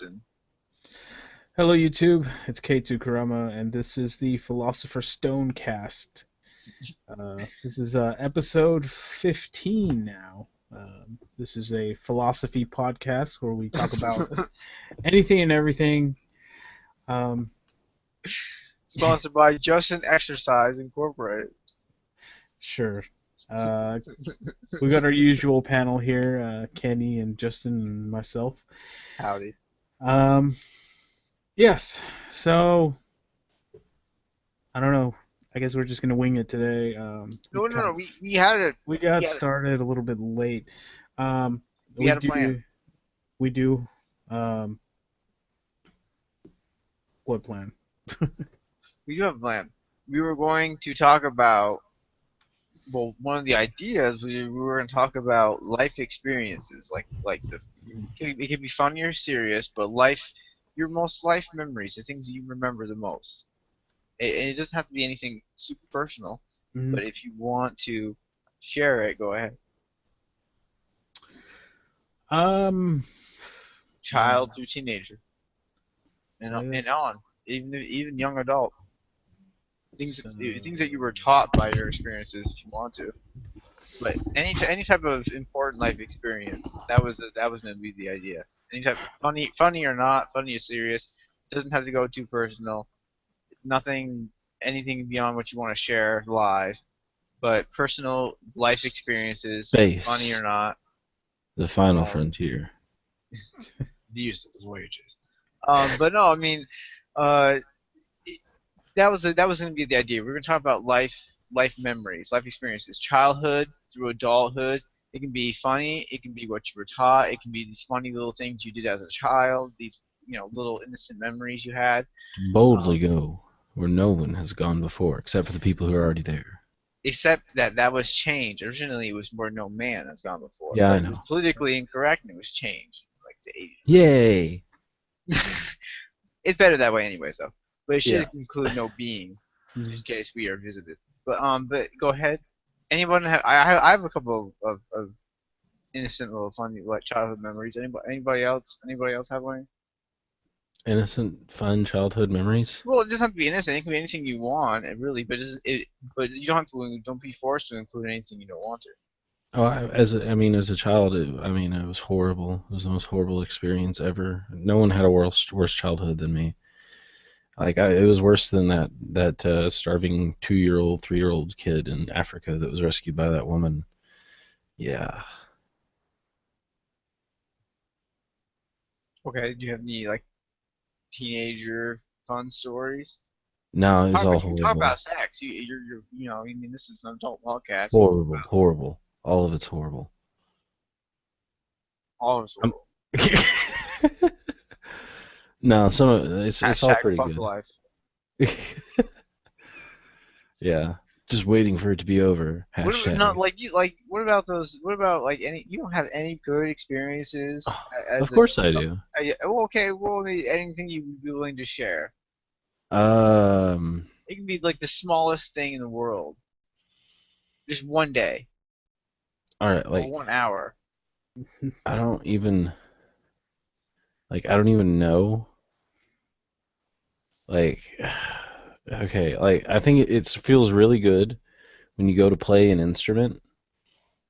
Listen. Hello, YouTube. It's K2 Kurama, and this is the Philosopher Stonecast. This is episode 15 now. This is a philosophy podcast where we talk about anything and everything. Um, Sponsored by Justin Exercise Incorporated. sure. Uh, we got our usual panel here, Kenny and Justin and myself. Howdy. Um, yes, so I don't know. I guess we're just gonna wing it today. We No, no, kind no. of We had it. we We got had started a little bit late. Um, we we had a plan. do we do um, what plan? We do have a plan. We were going to talk about. Well, one of the ideas we were going to talk about life experiences, it could be funny or serious, but your most life memories, the things you remember the most. It doesn't have to be anything super personal, Mhm. but if you want to share it, go ahead. Um, Child uh, through teenager. and uh, and on, even young adult so, things that you were taught by your experiences if you want to. But any type of important life experience that was going to be the idea. Any type of funny or not, funny or serious, doesn't have to go too personal. Nothing anything beyond what you want to share live, but personal life experiences, funny or Space, not. the final Um, frontier. the use of voyages. But no, I mean, uh, that was going to be the idea. We are going to talk about life memories, life experiences, childhood through adulthood. It can be funny. It can be what you were taught. It can be these funny little things you did as a child. These little innocent memories you had. Boldly Um, go where no one has gone before, except for the people who are already there. except that was changed. Originally, it was where no man has gone before, Yeah, but I it was know. politically incorrect and it was changed like the 80s. Yay! It's better that way, anyways, though. But it Yeah. should include no being, mhm. just in case we are visited. But go ahead. Anyone have? I have a couple of innocent little funny like childhood memories. Anybody else? Anybody else have one? Innocent, fun childhood memories. Well, it doesn't have to be innocent. It can be anything you want, really. But you don't have to. Don't be forced to include anything you don't want to. Oh, as a child, it was horrible. It was the most horrible experience ever. No one had a worse childhood than me. It was worse than that starving 2-year-old, 3-year-old kid in Africa that was rescued by that woman. Yeah. Okay. Do you have any like teenager fun stories? No, it was all You can talk horrible. about sex. I mean, this is an adult podcast. You can talk Horrible, about horrible. All of it's horrible. all of us. I'm, no, some of it's all Hashtag pretty fuck good. life. Yeah, just waiting for it to be over. What about, not Hashtag. like you like? What about those? What about like any? You don't have any good experiences Of as a. course I do. Well, okay, well, anything you would be willing to share. Um, It can be like the smallest thing in the world, just one day all right, or 1 hour. I don't even I don't even know. Like, okay, I think it feels really good when you go to play an instrument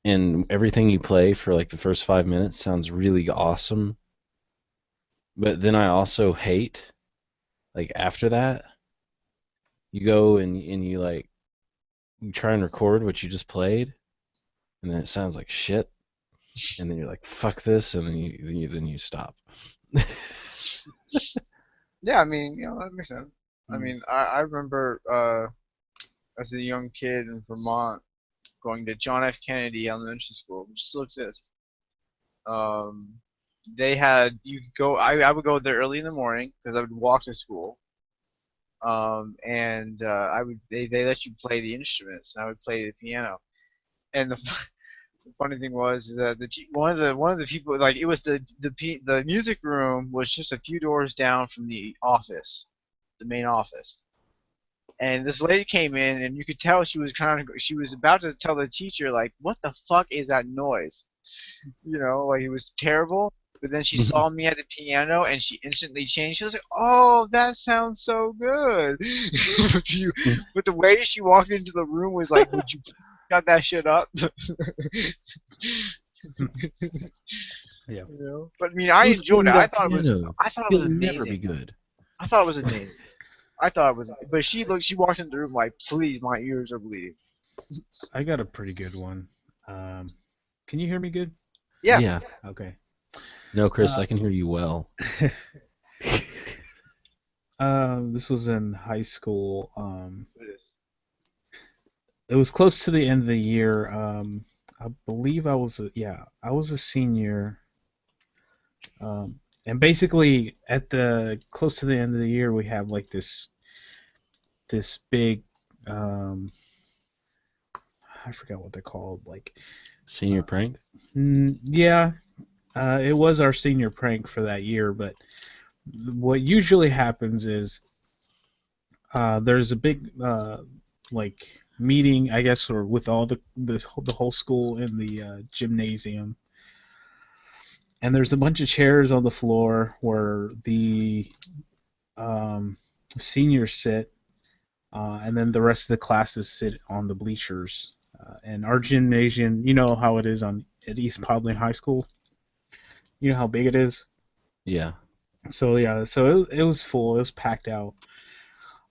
and everything you play for like the first 5 minutes sounds really awesome. But then I also hate after that you go and you try and record what you just played, and then it sounds like shit, and then you're like, "Fuck this," and then you stop. Yeah, I mean, that makes sense. I Mm. mean, I remember as a young kid in Vermont going to John F. Kennedy Elementary School, which still exists. Um, they had you could go. I would go there early in the morning because I would walk to school. And they let you play the instruments, and I would play the piano. And the funny thing was is that one of the people like it was the music room was just a few doors down from the office, the main office. And this lady came in, and you could tell she was about to tell the teacher like, "What the fuck is that noise?" Like it was terrible. But then she saw me at the piano and she instantly changed. She was like, "Oh, that sounds so good." But the way she walked into the room was like, "Would you cut that shit up?" Yeah. But I mean, I Who's enjoyed playing it. that piano? I thought it was He'll never be amazing. good. I thought it was amazing. I thought it was, but she walked into the room like, "Please, my ears are bleeding." I got a pretty good one. Um, can you hear me good? Yeah. Yeah. Okay. No, Chris, Uh, I can hear you well. this was in high school. It is. It was close to the end of the year. I believe I was a senior. And basically, at the close to the end of the year, we have like this big, um, I forgot what they're called. Like, Senior prank? yeah, it was our senior prank for that year. But what usually happens is there's a big like meeting, I guess, or with all the whole school in the gymnasium, and there's a bunch of chairs on the floor where the um, seniors sit, and then the rest of the classes sit on the bleachers. And our gymnasium, you know how it is at East Podley High School. You know how big it is. Yeah. So yeah, it was full. It was packed out.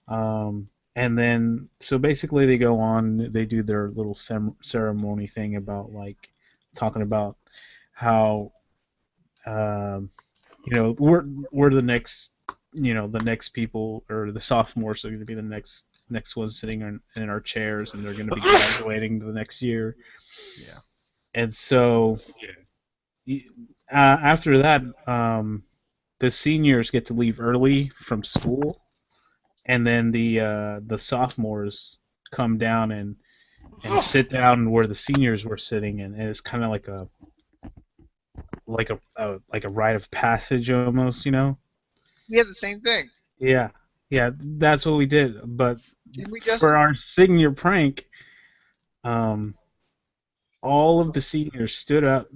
And then so basically they go on. They do their little ceremony thing about like talking about how um, we're the next the next people or the sophomores are going to be the next ones sitting in our chairs and they're going to be graduating the next year. Yeah. And so after that, the seniors get to leave early from school, and then the sophomores come down and sit down where the seniors were sitting, and it's kind of like a rite of passage almost, you know. We had the same thing. Yeah, yeah, that's what we did. But Didn't we, for Justin? our senior prank, um, all of the seniors stood up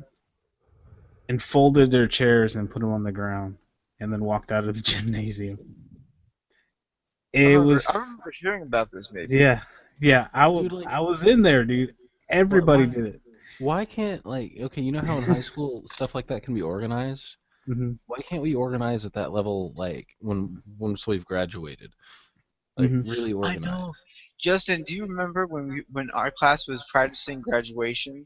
and folded their chairs and put them on the ground, and then walked out of the gymnasium. It was, I remember hearing about this. Maybe. yeah, yeah. Dude, like, I was in there, dude. Everybody why did it. why can't, like, okay, you know how in high school stuff like that can be organized? Hmm. Why can't we organize at that level, like once we've graduated? Like, Hmm. really I know. organize. Justin, do you remember when our class was practicing graduation?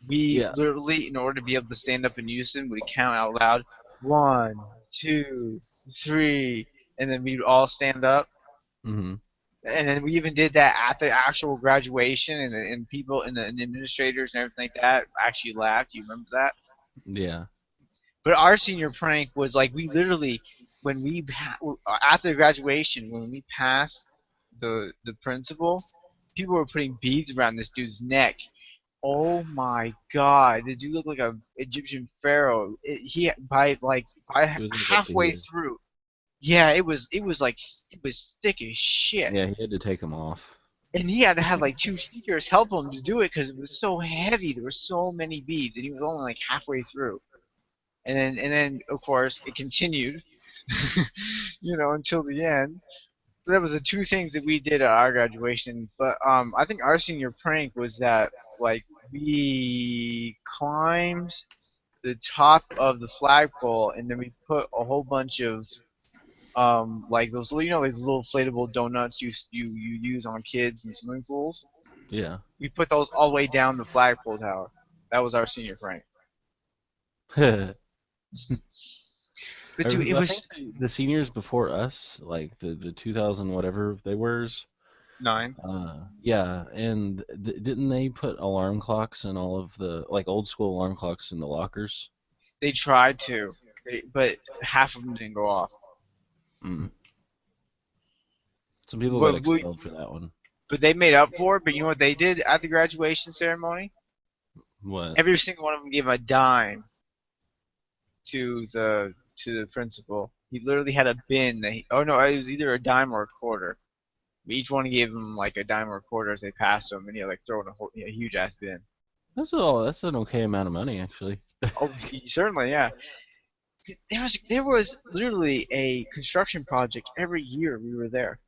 We Yeah. literally, in order to be able to stand up in unison, would count out loud, 1, 2, 3, and then we'd all stand up. Hmm. And then we even did that at the actual graduation, and people and the administrators and everything like that actually laughed. Do you remember that? Yeah. But our senior prank was like we literally, when we after graduation, when we passed the principal, people were putting beads around this dude's neck. Oh my god, the dude looked like a Egyptian pharaoh. He by It was like up to halfway here. through, yeah, it was like it was thick as shit. Yeah, he had to take them off. And he had to have like two seniors help him to do it because it was so heavy. There were so many beads, and he was only like halfway through. And then of course it continued, until the end. So that was the two things that we did at our graduation. But I think our senior prank was that like we climbed the top of the flagpole and then we put a whole bunch of like those these little inflatable donuts you use on kids in swimming pools. Yeah. We put those all the way down the flagpole tower. That was our senior prank. But dude, it I think was the seniors before us, like the 2000 whatever they were, 9. yeah, and didn't they put alarm clocks and all of the like old school alarm clocks in the lockers? They tried to, but half of them didn't go off. Mm. Some people got But we, expelled for that one. but they made up for it. But you know what they did at the graduation ceremony? What? Every single one of them gave a dime to the principal. He literally had a bin that oh no, it was either a dime or a quarter. Each one gave him like a dime or a quarter as they passed him, and he like throw in a huge ass bin. That's an okay amount of money actually. Oh, certainly, yeah. There was literally a construction project every year we were there.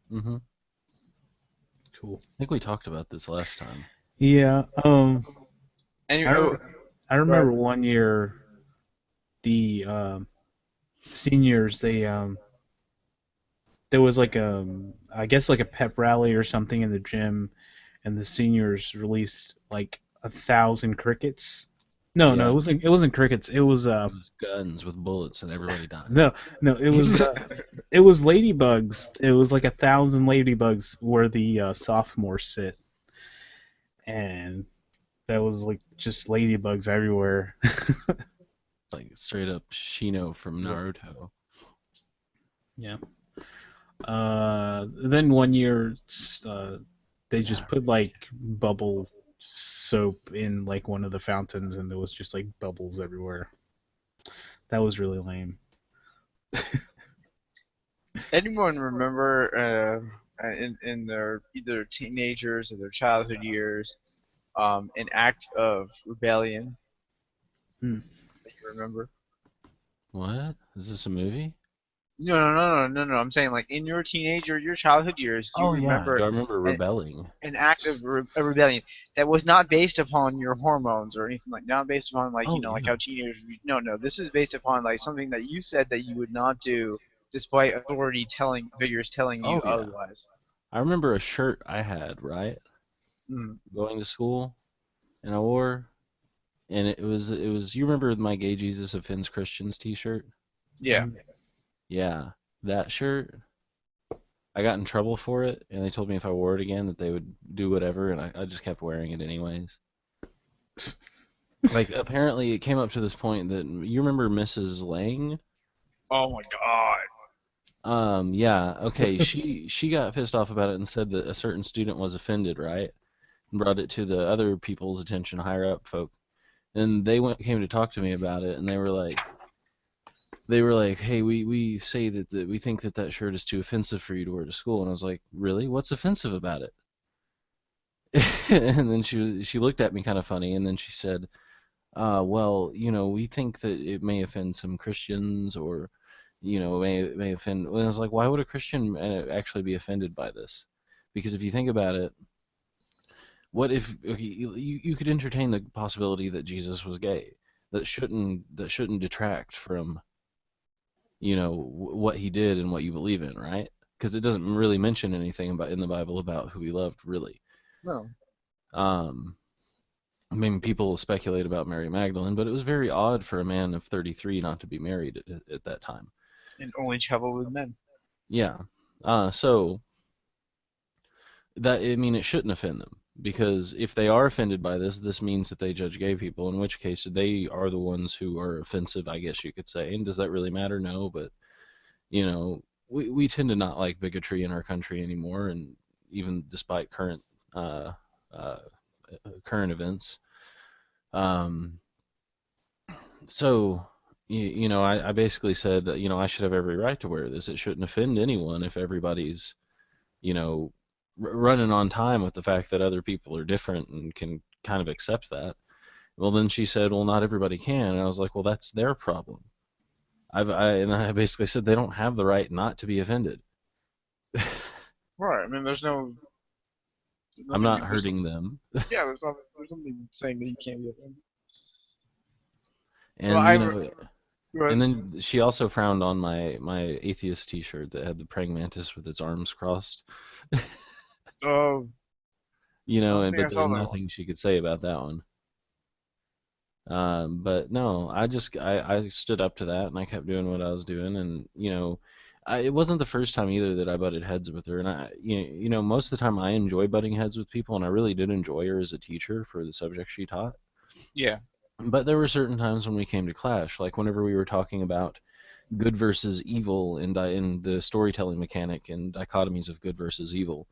Hmm. I Cool. think we talked about this last time. Yeah. And I oh, re- I go ahead. remember one year the seniors there was like I guess like a pep rally or something in the gym, and the seniors released like 1,000 crickets. No, no, Yeah, it wasn't crickets. It was it was guns with bullets and everybody died. no, no, it was ladybugs. It was like 1,000 ladybugs where the sophomores sit, and that was like just ladybugs everywhere. Like straight up Shino from Yep. Naruto. Yeah. Then one year, they just put like bubble soap in like one of the fountains, and there was just like bubbles everywhere. That was really lame. Anyone remember in their either teenagers or their childhood years an act of rebellion Hmm. that you remember? What? Is this a movie? No, no, no, no, no, no. I'm saying like in your teenager, your childhood years, do you Oh yeah, do remember I remember an, rebelling? an act of a rebellion that was not based upon your hormones or anything like not based upon like Oh like yeah. how teenagers no, no, this is based upon like something that you said that you would not do despite authority telling figures telling you Oh yeah. otherwise. I remember a shirt I had, right? Mm. Going to school and I wore and it was you remember my Gay Jesus Offends Christians t-shirt? Yeah. Yeah. That shirt, I got in trouble for it and they told me if I wore it again that they would do whatever and I just kept wearing it anyways. Like apparently it came up to this point that you remember Mrs. Lang? Oh my god. Yeah, okay. She got pissed off about it and said that a certain student was offended, right? And brought it to the other people's attention, higher up folk. And they came to talk to me about it, and they were like, hey, we say that we think that shirt is too offensive for you to wear to school. And I was like, really? What's offensive about it? And then she looked at me kind of funny, and then she said, well, we think that it may offend some Christians, or may offend. And I was like, why would a Christian actually be offended by this? Because if you think about it, what if okay, you could entertain the possibility that Jesus was gay? That shouldn't detract from what he did and what you believe in, right? Because it doesn't really mention anything about in the Bible about who he loved, really. No. Um, I mean, people speculate about Mary Magdalene, but it was very odd for a man of 33 not to be married at that time. And only travel with men. Yeah. So that I mean, it shouldn't offend them because if they are offended by this means that they judge gay people, in which case they are the ones who are offensive, I guess you could say. And does that really matter? No, but we tend to not like bigotry in our country anymore, and even despite uh, uh, current events. Um, so I basically said I should have every right to wear this. It shouldn't offend anyone if everybody's you know running on time with the fact that other people are different and can kind of accept that. Well, then she said, well, not everybody can, and I was like, well, that's their problem. And I basically said they don't have the right not to be offended. Right. I mean, there's I'm nothing. not hurting them. Yeah, there's nothing saying that you can't be offended. Well, And and but, then she also frowned on my atheist T-shirt that had the praying mantis with its arms crossed. uh, I don't think I But saw there's that one. nothing she could say about that one. But no, I stood up to that and I kept doing what I was doing, and it wasn't the first time either that I butted heads with her, and most of the time I enjoy butting heads with people, and I really did enjoy her as a teacher for the subject she taught. Yeah. But there were certain times when we came to clash, like whenever we were talking about good versus evil in the storytelling mechanic and dichotomies of good versus evil.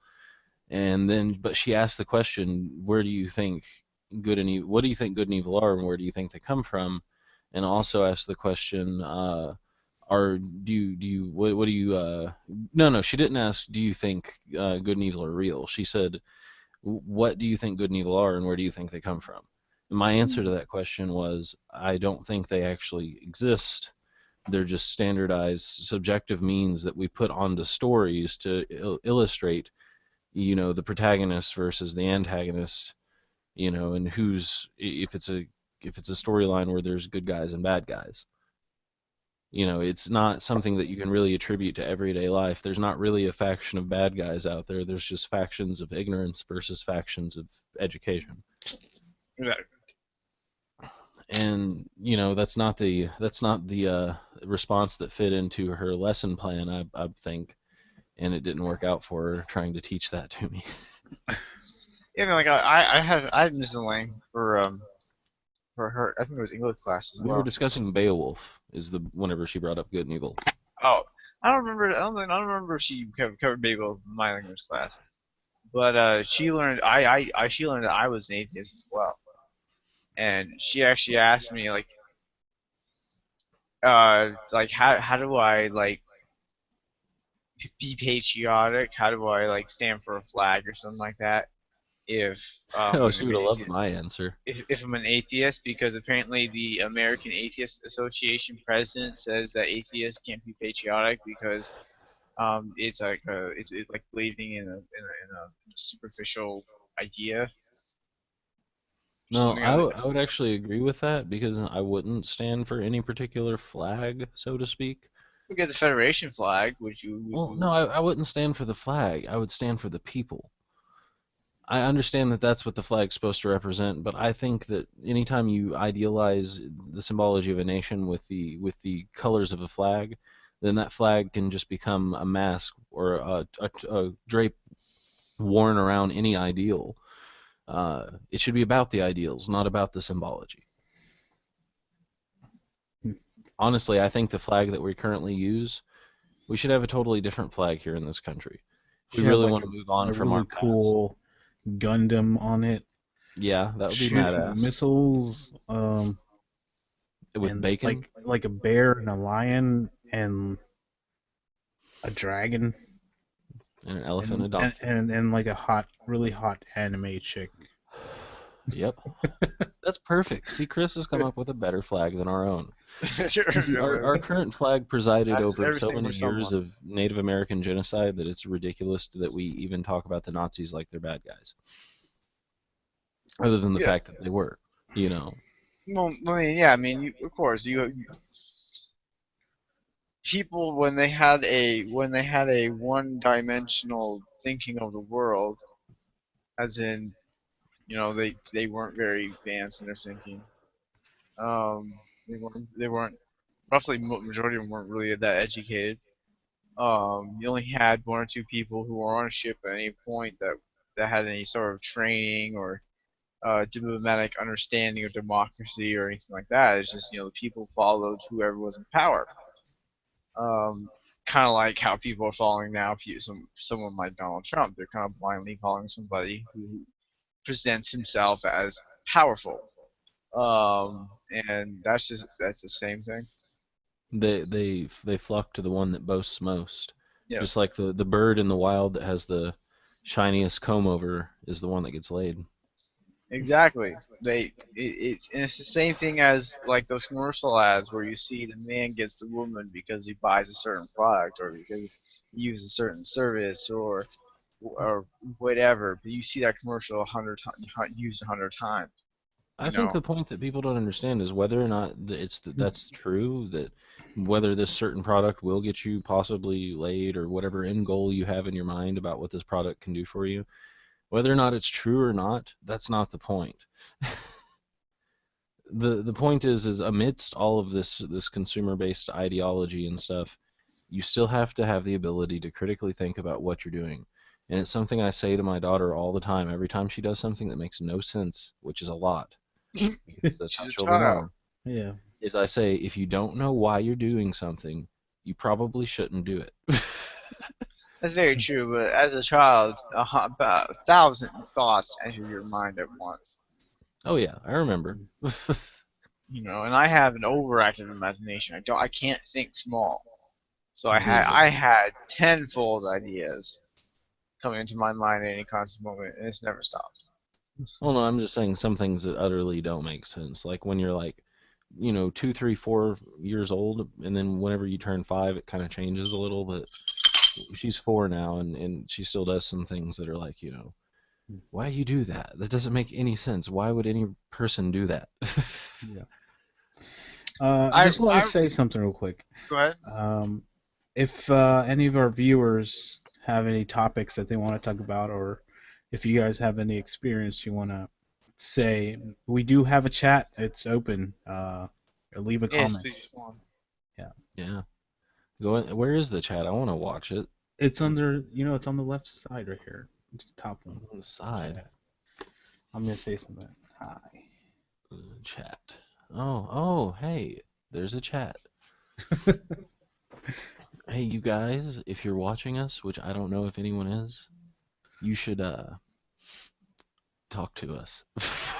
And then, but she asked the question, where do you think good and evil, what do you think good and evil are, and where do you think they come from? And also asked the question, are do you what do you no, no, she didn't ask do you think good and evil are real. She said, what do you think good and evil are, and where do you think they come from? My answer to that question was I don't think they actually exist. They're just standardized subjective means that we put onto stories to illustrate, the protagonist versus the antagonist, and who's if it's a storyline where there's good guys and bad guys. It's not something that you can really attribute to everyday life. There's not really a faction of bad guys out there. There's just factions of ignorance versus factions of education. Right. And that's not the response that fit into her lesson plan, I think, and it didn't work out for her trying to teach that to me. Yeah, I mean, like I had Miss Lang for her. I think it was English class as We were well. discussing Beowulf is the whenever she brought up good and evil. Oh, I don't remember. I don't remember if she covered Babel in my language class, but she learned. She learned that I was an atheist as well, and she actually asked me like how do I like be patriotic? How do I like stand for a flag or something like that? If Oh, I'm she an would have loved atheist, my answer. if I'm an atheist, because apparently the American Atheist Association president says that atheists can't be patriotic because it's like believing in a superficial idea or No, something. I would actually agree with that because I wouldn't stand for any particular flag, so to speak. We get the Federation flag, would Well, no, you? I wouldn't stand for the flag. I would stand for the people. I understand that that's what the flag's supposed to represent, but I think that anytime you idealize the symbology of a nation with the colors of a flag, then that flag can just become a mask or a drape worn around any ideal. It should be about the ideals, not about the symbology. Honestly, I think the flag that we currently use, we should have a totally different flag here in this country. If we Should have really like want to move on a from our really past, cool Gundam on it, yeah, that would be shooting badass. missiles, With and bacon like a bear and a lion and a dragon and an elephant and a donkey. and like a really hot anime chick. Yep. That's perfect. See, Chris has come up with a better flag than our own. See, our current flag presided That's over so everything many for years someone. of Native American genocide that it's ridiculous that we even talk about the Nazis like they're bad guys, other than the Yeah. fact that they were, you know. Well, I mean, yeah. I mean, of course, people when they had a one-dimensional thinking of the world, as in they weren't very advanced in their thinking. They weren't roughly majority of them weren't really that educated. You only had one or two people who were on a ship at any point that had any sort of training or diplomatic understanding of democracy or anything like that. It's just the people followed whoever was in power. Um, kind of like how people are following now. Someone like Donald Trump, they're kind of blindly following somebody who presents himself as powerful. And that's the same thing. They flock to the one that boasts most. Just Yes. like the bird in the wild that has the shiniest comb over is the one that gets laid. Exactly. It's the same thing as like those commercial ads where you see the man gets the woman because he buys a certain product or because he uses a certain service or whatever. But you see that commercial 100 times used 100 times. I You think know. the point that people don't understand is whether or not that's true, that whether this certain product will get you possibly laid or whatever end goal you have in your mind about what this product can do for you, whether or not it's true or not, that's not the point. The point is amidst all of this consumer based ideology and stuff, you still have to have the ability to critically think about what you're doing. And it's something I say to my daughter all the time, every time she does something that makes no sense, which is a lot, because that's how She's a children child. are, Yeah. is I say, if you don't know why you're doing something, you probably shouldn't do it. That's very true. But as a child, about 1,000 thoughts enter your mind at once. Oh yeah, I remember. And I have an overactive imagination. I can't think small. So I had Dude, I had tenfold ideas coming into my mind at any constant moment, and it's never stopped. Well, no, I'm just saying some things that utterly don't make sense. Like when you're like, 2, 3, 4 years old, and then whenever you turn 5, it kind of changes a little. But she's 4 now, and she still does some things that are like, why you do that? That doesn't make any sense. Why would any person do that? Yeah. I Just want to I say something real quick. Go ahead. Um, if any of our viewers have any topics that they want to talk about, or if you guys have any experience you want to say, we do have a chat. It's open. Leave a Yes, comment. please respond. Yeah. Yeah. Go in, where is the chat? I want to watch it. It's under, it's on the left side right here. It's the top one. On the side. Chat. I'm gonna say something. Hi. Chat. Oh, hey, there's a chat. Hey, you guys, if you're watching us, which I don't know if anyone is, you should talk to us.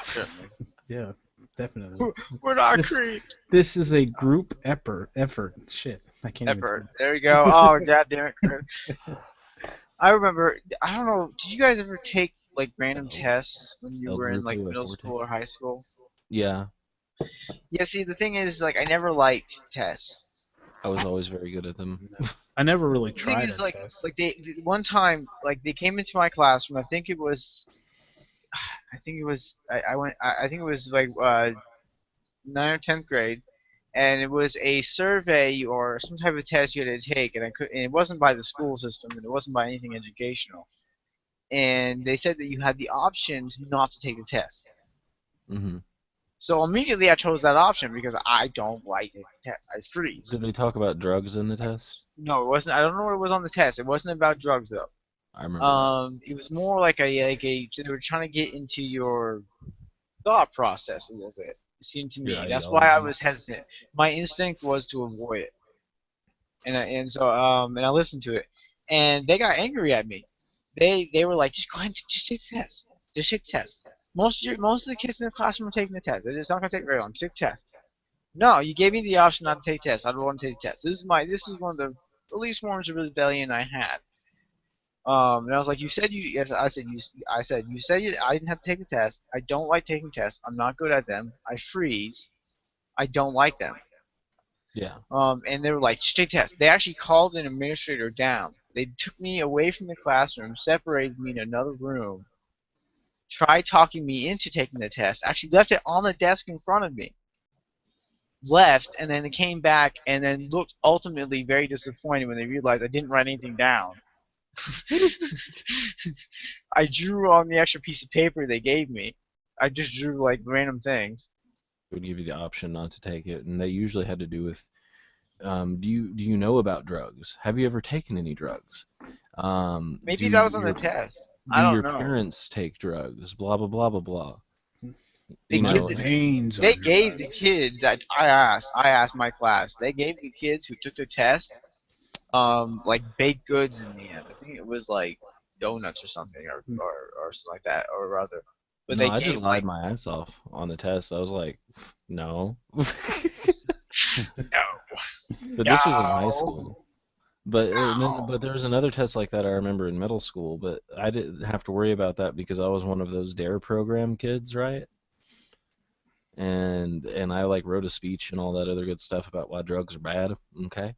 Certainly. Yeah, definitely. We're not This creeps. this is a group effort. Shit, I can't even Effort. talk. There we go. Oh god damn it, Chris. I remember. I don't know. Did you guys ever take like random Hello, tests when you El were in like Grupo middle school or Eforte. high school? Yeah, Yeah. See, the thing is, like, I never liked tests. I was always very good at them. No. I never really The thing tried is, a like test. one time, like they came into my classroom. I think it was like 9th or 10th grade, and it was a survey or some type of test you had to take, and it wasn't by the school system, and it wasn't by anything educational. And they said that you had the option not to take the test. Hmm. So immediately I chose that option because I don't like taking tests. I freeze. Did they talk about drugs in the test? No, it wasn't. I don't know what it was on the test. It wasn't about drugs though. I remember that. It was more like a they were trying to get into your thought process a little bit. It seemed to Your me. That's why I ideology. was hesitant. My instinct was to avoid it, and I listened to it, and they got angry at me. They were like, just go ahead, and just take the test, just take the test. Most of the kids in the classroom are taking the test. They're just not gonna take it very long. Just take the test. No, you gave me the option not to take tests. I don't want to take the test. This is one of the earliest forms of rebellion I had. And I was like, you said you, yes, you said I didn't have to take the test. I don't like taking tests. I'm not good at them. I freeze. I don't like them. Yeah. And they were like, just take the test. They actually called an administrator down. They took me away from the classroom, separated me in another room, tried talking me into taking the test, actually left it on the desk in front of me, left, and then they came back and then looked ultimately very disappointed when they realized I didn't write anything down. I drew on the extra piece of paper they gave me. I just drew like random things. Would give you the option not to take it, and they usually had to do with, do you know about drugs? Have you ever taken any drugs? Do Maybe that was on the your test. do I don't your know. parents take drugs? Blah blah blah blah blah. They You My give know, the, veins are they gave the drugs. kids that I asked my class. They gave the kids who took the test like baked goods in the end. I think it was like donuts or something or something like that or other. But no, they I just gave lied like my ass off on the test. I was like, no. no, But this was in high no, school. But no. there was another test like that I remember in middle school, but I didn't have to worry about that because I was one of those DARE program kids, right? And I like wrote a speech and all that other good stuff about why drugs are bad, okay?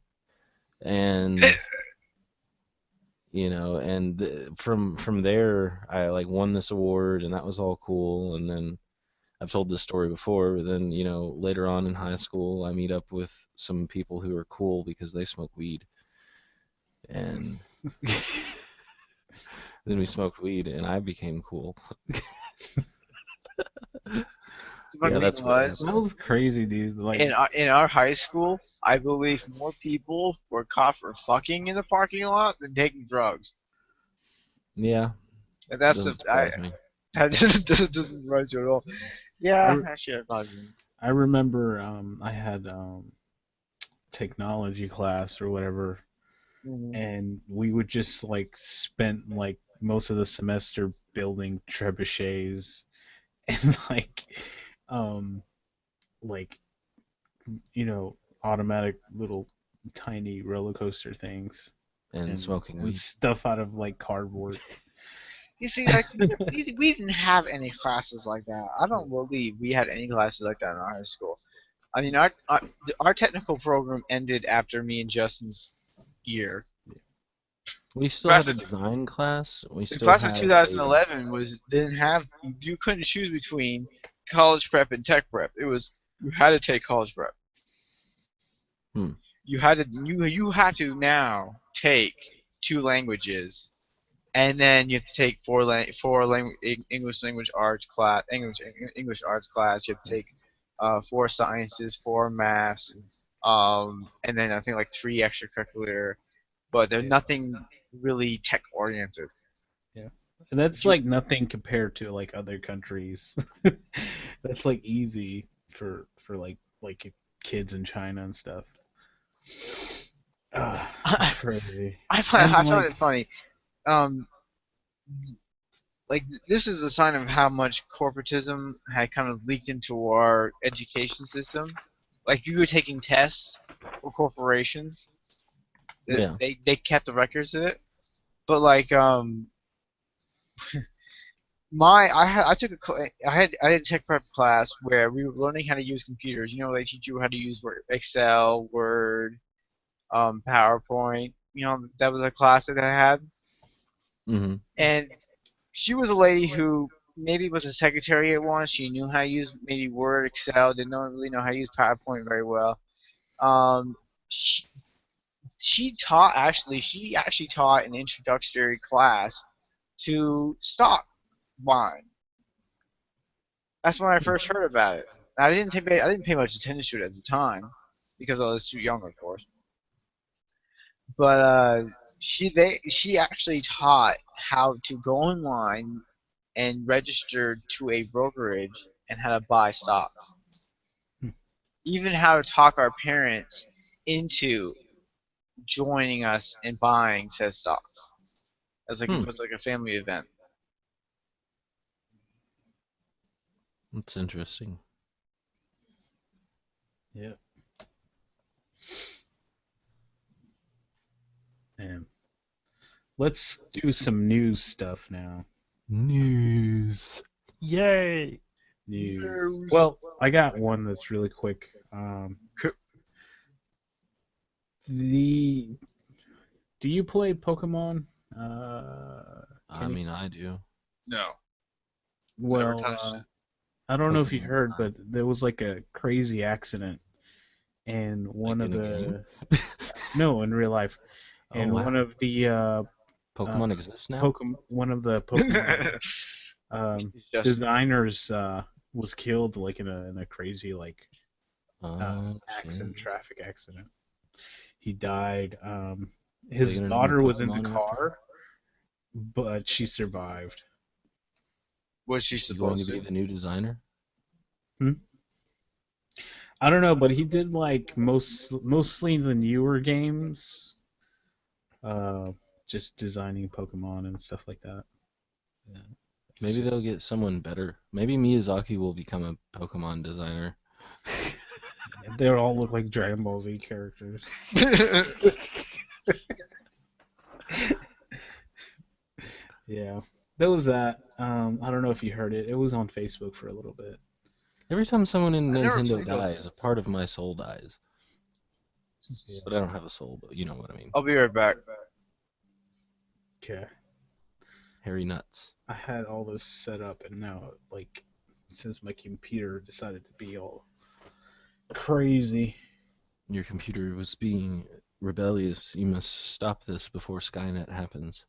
And from there I like won this award and that was all cool. And then I've told this story before, but then later on in high school I meet up with some people who are cool because they smoke weed, and then we smoked weed and I became cool. The Yeah, funny that's thing what was, That happened. was crazy, dude. Like, in our high school, I believe more people were caught for fucking in the parking lot than taking drugs. Yeah, And that's the doesn't surprise me. that doesn't surprise you at all. I, Yeah, re- actually, I'm not even. I remember I had technology class or whatever, Mhm. and we would just like spend like most of the semester building trebuchets and um like you know automatic little tiny roller coaster things And and smoking and weed. stuff out of like cardboard. You see, like we didn't have any classes like that. I don't believe we had any classes like that in our high school. I mean, our technical program ended after me and Justin's year. We still Class had a of design class. We the still class of had a 2011 was didn't have you couldn't choose between college prep and tech prep. It was you had to take college prep. hmm, You had to now take two languages, and then you have to take English language arts class, English arts class. You have to take four sciences, four maths, and then I think like three extracurricular. But they're Yeah. nothing really tech oriented. Yeah. And that's You, like nothing compared to like other countries. That's like easy for like kids in China and stuff. It's crazy. And I found like it funny. Um, like this is a sign of how much corporatism had kind of leaked into our education system. Like you were taking tests for corporations, yeah. they kept the records of it. But like my I took I had a tech prep class where we were learning how to use computers. You know, they teach you how to use Excel, Word, PowerPoint. You know, that was a class that I had, hmm and she was a lady who maybe was a secretary at once. She knew how to use maybe Word, Excel, didn't really know how to use PowerPoint very well. Um, she, she actually taught an introductory class to stock buying. That's when I first heard about it. I didn't pay much attention to it at the time because I was too young, of course. But she actually taught how to go online and register to a brokerage and how to buy stocks. Even how to talk our parents into joining us and buying said stocks as like Hmm. it was like a family event. That's interesting. yeah, man. Let's do some news stuff now. News. Yay! News. News. Well, I got one that's really quick. The Do you play Pokemon? I Kenny? mean, I do. No, never Well, touched it. I don't know if you Pokemon heard, Unite. but there was like a crazy accident, and one Like of in a game? the no, in real life, Oh, and one wow. of the uh, Pokemon exists now? Pokemon, one of the Pokemon It's just designers was killed like in a crazy like Oh, shit. accident, traffic accident. He died. Are they His gonna name daughter was in the Pokemon after him? car, but she survived. was she Is he going to supposed be to? the new designer? Hmm? I don't know, but he did like mostly the newer games, uh, just designing Pokemon and stuff like that. Yeah, it's Maybe just they'll get someone better. Maybe Miyazaki will become a Pokemon designer. they all look like Dragon Ball Z characters. Yeah, that was that. I don't know if you heard it. It was on Facebook for a little bit. Every time someone in I never Nintendo played those dies, a things. part of my soul dies. Yeah. But I don't have a soul, but you know what I mean. I'll be right back. Okay. Hairy nuts. I had all this set up, and now like since my computer decided to be all crazy. Your computer was being rebellious. You must stop this before Skynet happens.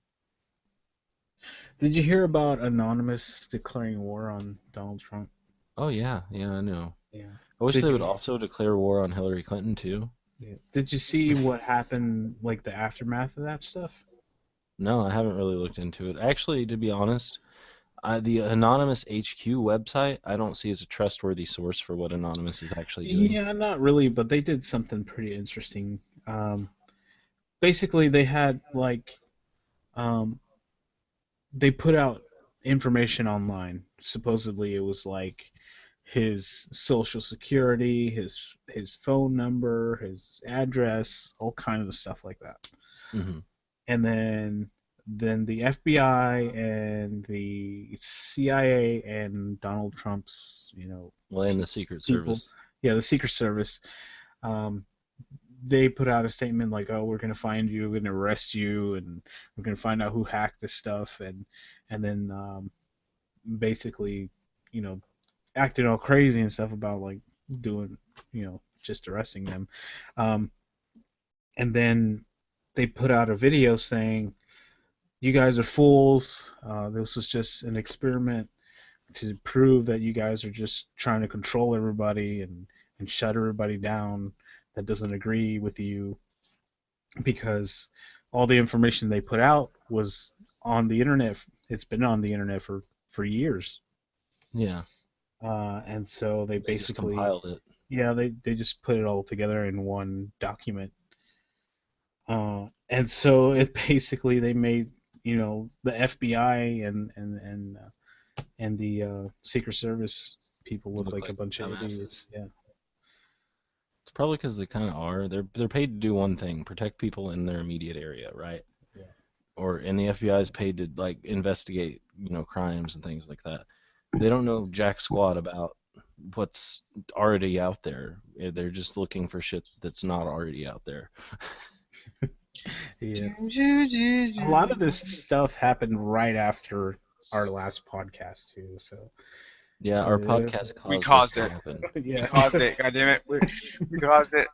Did you hear about Anonymous declaring war on Donald Trump? Oh yeah, yeah, I know. Yeah. I wish Did they would you also declare war on Hillary Clinton too. yeah. Did you see what happened, like the aftermath of that stuff? No, I haven't really looked into it. Actually, to be honest, the Anonymous HQ website I don't see as a trustworthy source for what Anonymous is actually doing. Yeah, not really, but they did something pretty interesting. Basically, they had like um, they put out information online. Supposedly, it was like his social security, his phone number, his address, all kinds of stuff like that. hmm And then then the FBI and the CIA and Donald Trump's, Well, in the Secret people, Service. yeah, the Secret Service, um, they put out a statement like, "Oh, we're gonna find you, we're gonna arrest you, and we're gonna find out who hacked this stuff," and then basically, you know, acting all crazy and stuff about like doing, just arresting them, um, and then they put out a video saying, "You guys are fools. This was just an experiment to prove that you guys are just trying to control everybody and shut everybody down that doesn't agree with you because all the information they put out was on the internet. It's been on the internet for years." Yeah, And so they they just basically, compiled it. yeah, they just put it all together in one document. And so it basically they made, the FBI and the Secret Service people look Look like a like bunch of dumbasses. idiots. Yeah. It's probably because they kind of are. They're paid to do one thing: protect people in their immediate area, right? Yeah. And the FBI is paid to like investigate, crimes and things like that. They don't know jack squat about what's already out there. They're just looking for shit that's not already out there. Yeah. A lot of this stuff happened right after our last podcast too. So Yeah, our uh, podcast We caused this caused to it. happen. We yeah. caused it. God damn it. We caused it.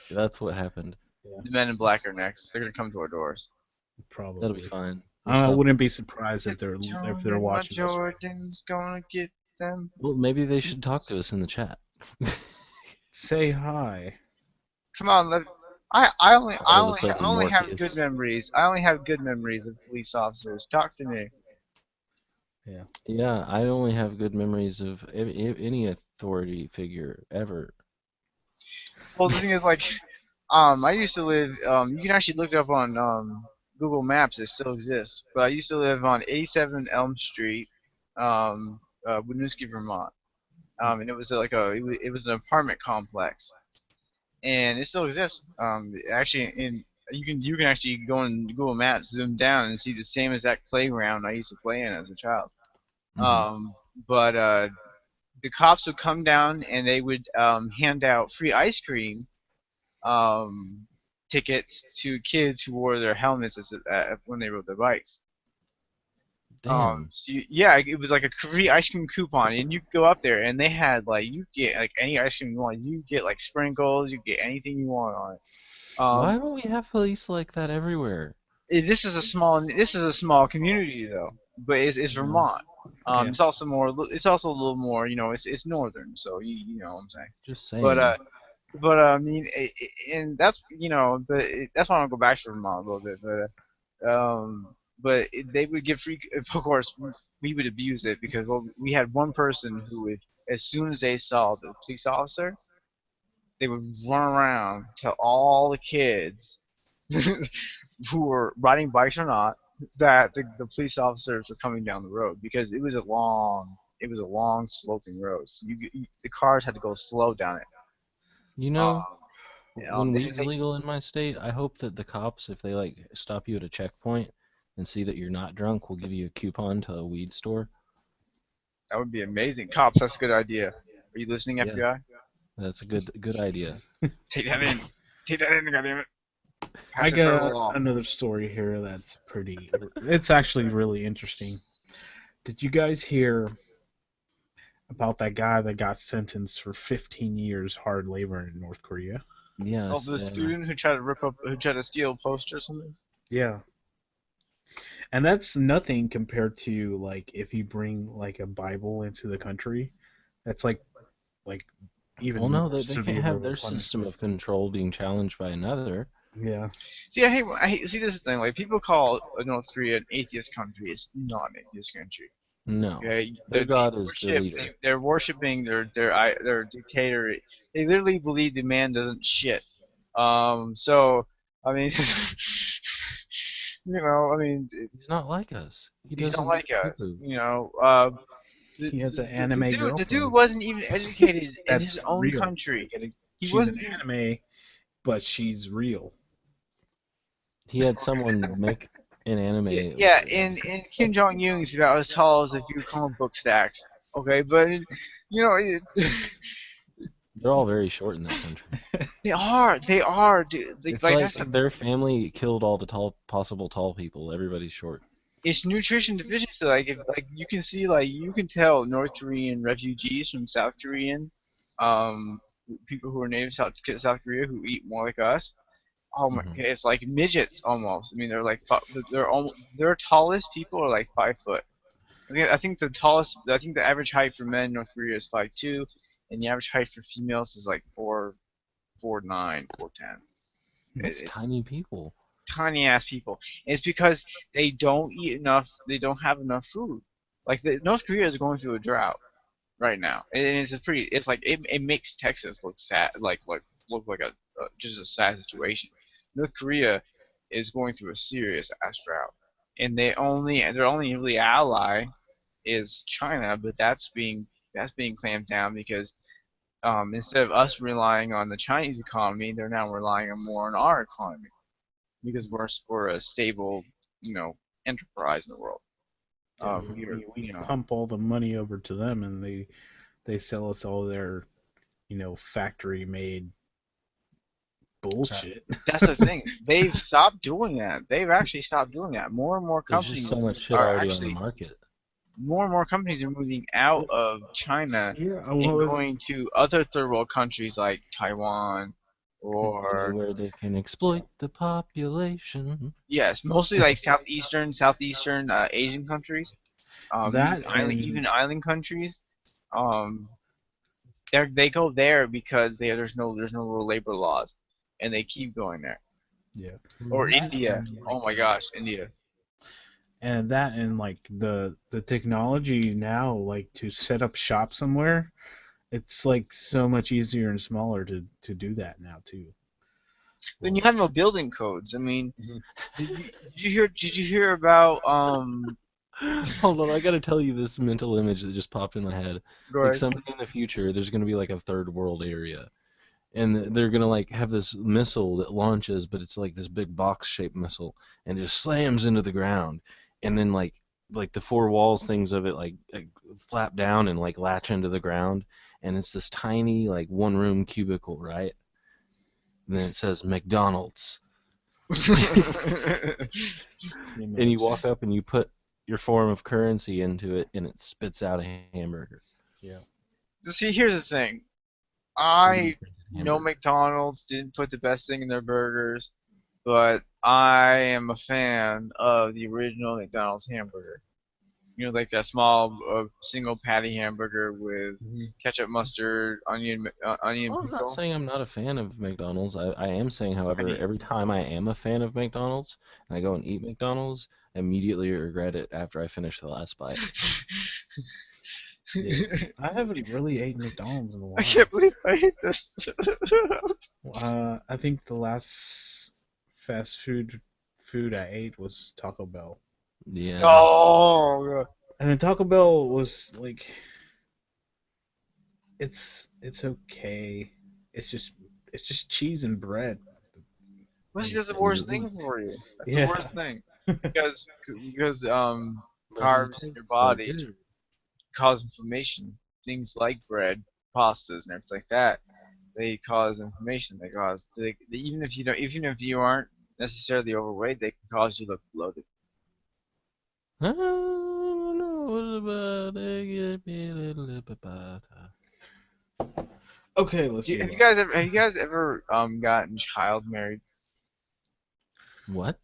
That's what happened. Yeah. The men in black are next. They're gonna come to our doors. That'll be Probably. fine. We'll I stop. wouldn't be surprised if Tiptoeing they're in my watching us. Jordans, gonna get them. Well, maybe they should talk to us in the chat. Say hi. Come on, I only I All of a only I sudden, only have good Morpheus. memories. I only have good memories of police officers. Talk to me. Yeah. Yeah, I only have good memories of any authority figure ever. Well, the thing is, like, I used to live. You can actually look it up on Google Maps. It still exists. But I used to live on 87 Elm Street, Winooski, Vermont. And it was like it was an apartment complex, and it still exists. Actually, you can actually go on Google Maps, zoom down, and see the same exact playground I used to play in as a child. Hmm. But the cops would come down and they would hand out free ice cream um, tickets to kids who wore their helmets when they rode their bikes. Damn. Yeah, it was like a free ice cream coupon, and you go up there, and they had like you get like any ice cream you want. You get like sprinkles, you get anything you want on it. Why Um, don't we have police like that everywhere? this is a small community though, but it's Yeah. Vermont. Yeah. It's also a little more, it's northern, so you know what I'm saying. Just But saying. I mean, and that's that's why I want to go back to Vermont a little bit, they would give free. Of course, we would abuse it because we had one person who would, as soon as they saw the police officer, they would run around, tell all the kids who were riding bikes or not that the police officers were coming down the road because it was a long sloping road. So the cars had to go slow down it. You Um, know, when they, weed's they, legal in my state, I hope that the cops, if they like stop you at a checkpoint and see that you're not drunk, will give you a coupon to a weed store. that would be amazing. Cops, that's a good idea. Are you listening, Yeah, FBI? that's a good idea. Take that in. Take that in, goddammit. I Pass it federal got law. another story here that's pretty. It's actually really interesting. Did you guys hear about that guy that got sentenced for 15 years hard labor in North Korea? Oh, Yes, the student who tried to steal a poster or something? Yeah. And that's nothing compared to like if you bring like a Bible into the country. That's like well, even no, more they can't severe have of a their system punishment. of control being challenged by another. Yeah. See, see, this is the thing. Like, people call North Korea an atheist country. It's not an atheist country. No, Okay, their god is their leader. they're worshiping their dictator. They literally believe the man doesn't shit. So I mean, I mean, He's not like us. He he's not doesn't like poo us. poo. He has an anime The dude girlfriend. wasn't even educated in his That's own real. country. He She's wasn't an even. anime, but she's real. He had someone make. in anime. Yeah, yeah. Like, In Kim Jong Un is about as tall as a few comic book stacks. Okay, but you know, they're all very short in that country. they are, dude. It's Like like that's their family killed all the tall possible tall people. Everybody's short. it's nutrition deficiency. Like if like you can see like you can tell North Korean refugees from South Korean, um, people who are native South Korea who eat more like us. Oh my, Hmm. it's like midgets almost. I mean, they're like they're almost their tallest people are like 5 foot. I think the tallest, I think the average height for men in North Korea is 5'2", and the average height for females is like 4'9", 4'10". That's It's tiny people. tiny ass people. And it's because they don't eat enough. They don't have enough food. Like North Korea is going through a drought right now, and it's a pretty. It's like it makes Texas look sad, like look like a just a sad situation. North Korea is going through a serious ass drought, and their only really ally is China, but that's being clamped down because instead of us relying on the Chinese economy, they're now relying on more on our economy because we're a stable, you know, enterprise in the world. Yeah, We're, we pump all the money over to them, and they sell us all their factory made Crap. bullshit. that's the thing. They've stopped doing that. They've actually stopped doing that. There's just so much shit already on the market. More and more companies are moving out of China Yeah, I and was. going to other third world countries like Taiwan or Anywhere they can exploit the population. yes, mostly like southeastern Asian countries. Even That and island countries. Um, they go there because there's no real labor laws, and they keep going there. yeah, Or Hmm. that India. and Oh like my gosh, India. like the technology now, like to set up shop somewhere, it's like so much easier and smaller to do that now too. Then you Well, have no building codes. I mean, mhm. did you hear about Hold on, I gotta tell you this mental image that just popped in my head. go Like ahead. someday in the future, there's gonna be like a third world area, and they're gonna like have this missile that launches, but it's like this big box-shaped missile, and just slams into the ground, and then like the four walls things of it like flap down and like latch into the ground, and it's this tiny like one room cubicle, right? And then it says McDonald's, Pretty and you much. walk up and you put your form of currency into it, and it spits out a hamburger. Yeah. See, here's the thing. 3D I printed know hamburger. McDonald's didn't put the best thing in their burgers, but I am a fan of the original McDonald's hamburger. You know, like that small single patty hamburger with Mhm. ketchup, mustard, onion Well, I'm not pickle. saying I'm not a fan of McDonald's. I am saying, however, Patty. every time I am a fan of McDonald's and I go and eat McDonald's, I immediately regret it after I finish the last bite. Yeah. I haven't really ate McDonald's in a I can't while. believe I hate this. I think the last fast food I ate was Taco Bell. Yeah. Oh, God. And then Taco Bell was like it's okay. It's just it's just cheese and bread. What's Like just the And worst you thing eat. for you? That's the yeah. worst thing because But it carbs in your tastes so body good. cause inflammation. Things like bread, pastas, and everything like that, they cause inflammation. Even if even if you aren't necessarily overweight, they can cause you to look bloated. I don't know about it. Okay, let's move on. Have you guys ever gotten child married? What?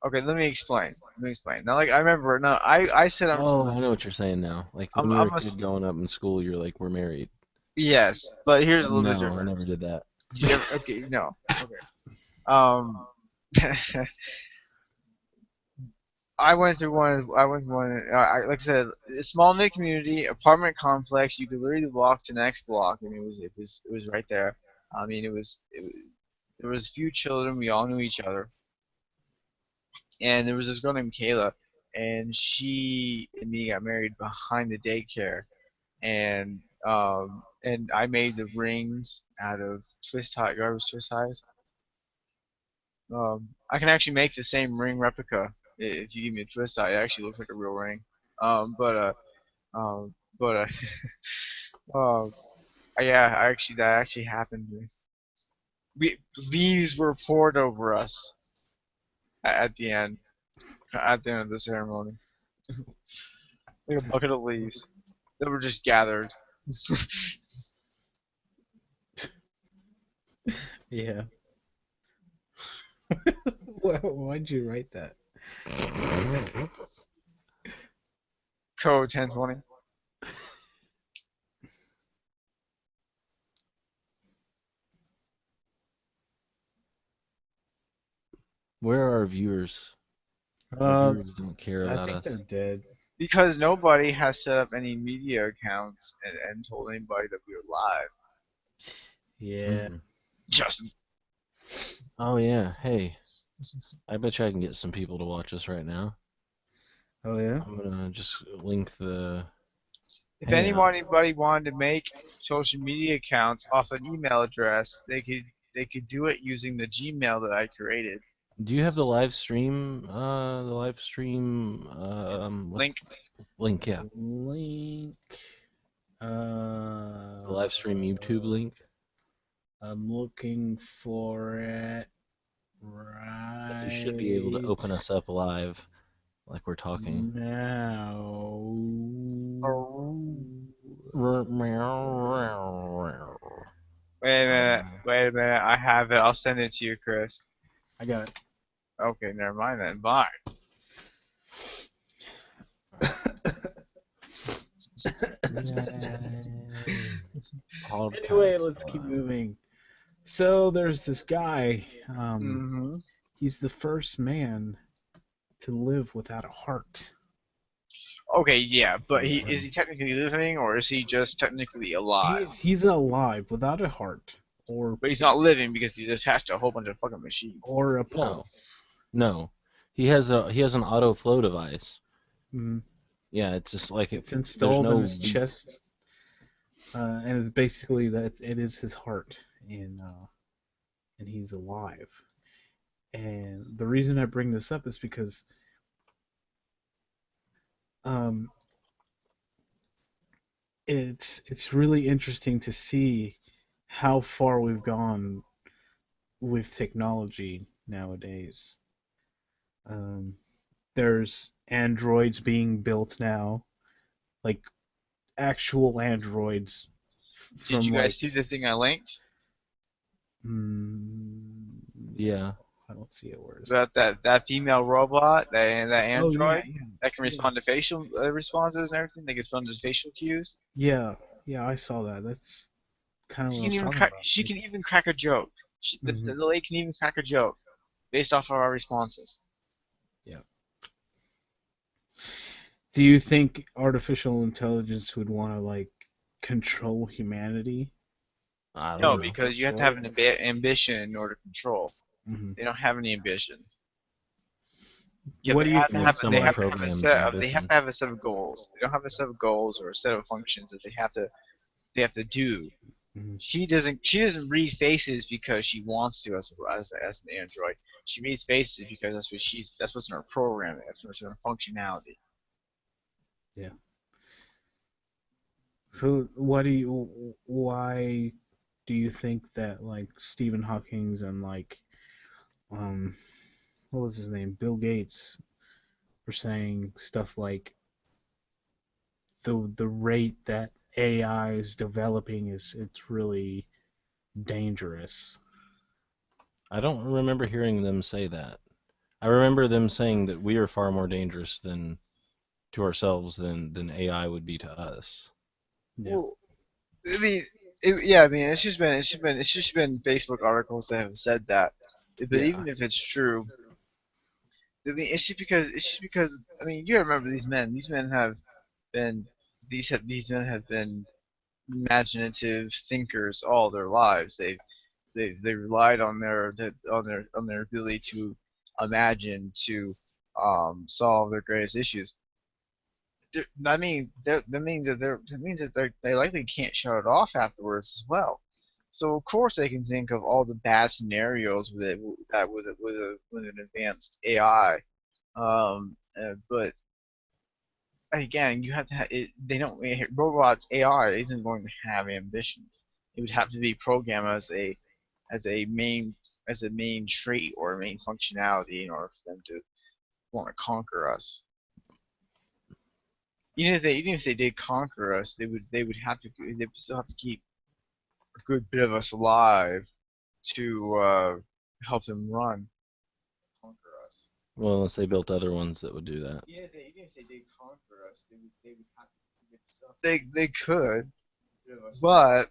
Okay, let me explain. Let me explain. Now, like I remember, no, I said Oh, I know what you're saying now. Like when you were I'm a kid growing up in school, you're like, we're married. yes, but here's a little bit No, I different. never did that. Did you ever? Okay, no. Okay. Um, I went through one. I went through one. Like I said, a small knit community, apartment complex. You could literally walk to the next block, and it was right there. I mean, there was few children. We all knew each other, and there was this girl named Kayla, and she and me got married behind the daycare, and I made the rings out of twist tie, garbage twist ties. I can actually make the same ring replica if you give me a twist tie. It actually looks like a real ring. But um, but um, yeah, that actually happened. We leaves were poured over us at the end, of the ceremony, like a bucket of leaves that were just gathered. Yeah. Why'd you write that? Code 1020. Where are our viewers? Our Uh, viewers don't care I about think us. they're dead. Because nobody has set up any media accounts and told anybody that we were live. Yeah. Hmm. Justin. Oh yeah. Hey, I bet you I can get some people to watch us right now. Oh yeah. I'm gonna just link the. If Hang on. anybody wanted to make social media accounts off an email address, they could do it using the Gmail that I created. Do you have the live stream? The live stream. Link. What's the link? Yeah, Link. the live stream YouTube link. I'm looking for it But you should be able to right open us up live, like we're talking. now. Oh. Meow. Wait a minute. Uh, Wait a minute. I have it. I'll send it to you, Chris. I got it. Okay, never mind then. Bye. Yay. Anyway, Podcast let's keep time. moving. So there's this guy. Mm-hmm. He's the first man to live without a heart. Okay, yeah, but he Yeah. is he technically living or is he just technically alive? He's alive without a heart or But he's not living because he's attached to a whole bunch of fucking machines. a No, pulse. no. He has an auto flow device. Mm. Yeah, it's just like It's there's installed in no his chest, and it's basically that it is his heart, and he's alive. And the reason I bring this up is because um, it's really interesting to see how far we've gone with technology nowadays. Um, there's androids being built now, like actual androids Did from you guys like see the thing I linked no, yeah. I don't see it. Where is it? about that female robot, that Oh yeah, android yeah, that can yeah, respond to facial responses and everything? They can respond to facial cues. yeah, yeah. I saw that. That's kind of what I was talking about. She Like, can even crack a joke. hmm The lady can even crack a joke based off of our responses. yeah. Do you think artificial intelligence would want to like control humanity? I don't No, know. because you have to Destroy have it? an ambition in order to control. Hmm They don't have any ambition. Yeah, What do you Well, think? they someone have to have a programs set of they have ambition. to have a set of goals. They don't have a set of goals or a set of functions that they have to do. Mhm. She doesn't read faces because she wants to as an android. She reads faces because that's what's in her programming. That's what's in her functionality. Yeah. So what do you? Why do you think that like Stephen Hawking's and like um what was his name, Bill Gates, were saying stuff like the rate that AI is developing is it's really dangerous. I don't remember hearing them say that. I remember them saying that we are far more dangerous than to ourselves than AI would be to us. Yeah. Well, I mean, yeah, I mean, it's just been Facebook articles that have said that. But Yeah. even if it's true, I mean, it's just because I mean, you remember these men. Been these men have been imaginative thinkers all their lives. They relied on their ability to imagine to solve their greatest issues. That means that they likely can't shut it off afterwards as well. So of course they can think of all the bad scenarios with it that with an advanced AI. But again, you have to have it. They don't robots AI isn't going to have ambition. It would have to be programmed as a main as a main trait or a main functionality in order for them to want to conquer us. Even if they did conquer us, they would have to they would still have to keep a good bit of us alive to help them run conquer us. Well, unless they built other ones that would do that. Even if they did conquer us, they would have to. They could, but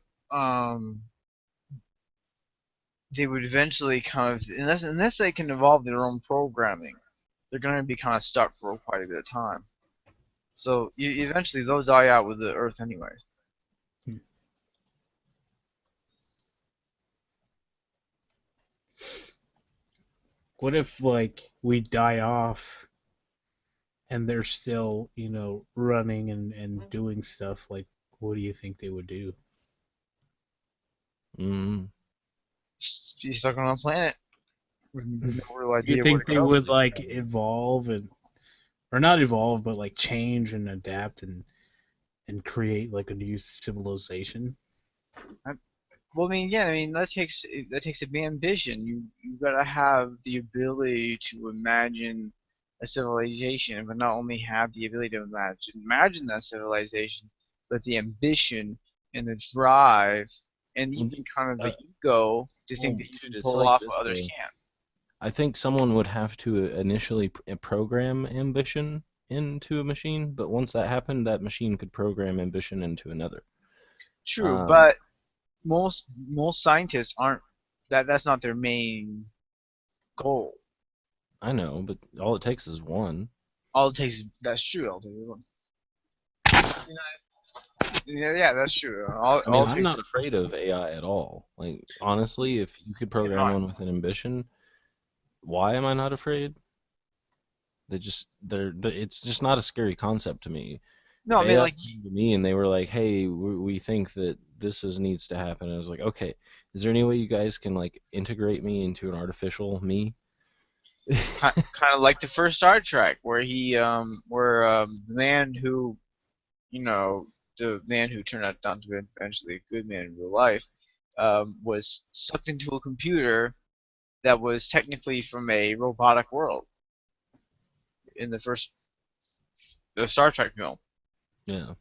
they would eventually kind of unless they can evolve their own programming, they're going to be kind of stuck for quite a bit of time. So eventually they'll die out with the Earth anyways. What if like we die off and they're still, running and doing stuff? Like, what do you think they would do? Mm. Just be stuck on a planet with no real Do you idea where think to they go. would like evolve or not evolve, but like change and adapt and create like a new civilization? Well, I mean, yeah, I mean that takes ambition. You gotta have the ability to imagine a civilization, but not only have the ability to imagine that civilization, but the ambition and the drive and Well, even kind of uh, the ego to think well, that you dude, can it's pull like off what this others though. can't. I think someone would have to initially program ambition into a machine, but once that happened, that machine could program ambition into another. True, Um, but most scientists aren't that's not their main goal. I know, but all it takes is one. All it takes is that's true. All it takes is one. Yeah, that's true. I All mean, it I'm takes not is afraid of AI at all. Like, honestly, if you could I'm program not. one with an ambition, why am I not afraid? It's just not a scary concept to me. No, If I mean AI like came to me and they were like, "Hey, we think that needs to happen," I was like, "Okay, is there any way you guys can like integrate me into an artificial me?" kind of like the first Star Trek, where where the man who, you know, the man who turned out to be eventually a good man in real life, was sucked into a computer that was technically from a robotic world in the Star Trek film. Yeah.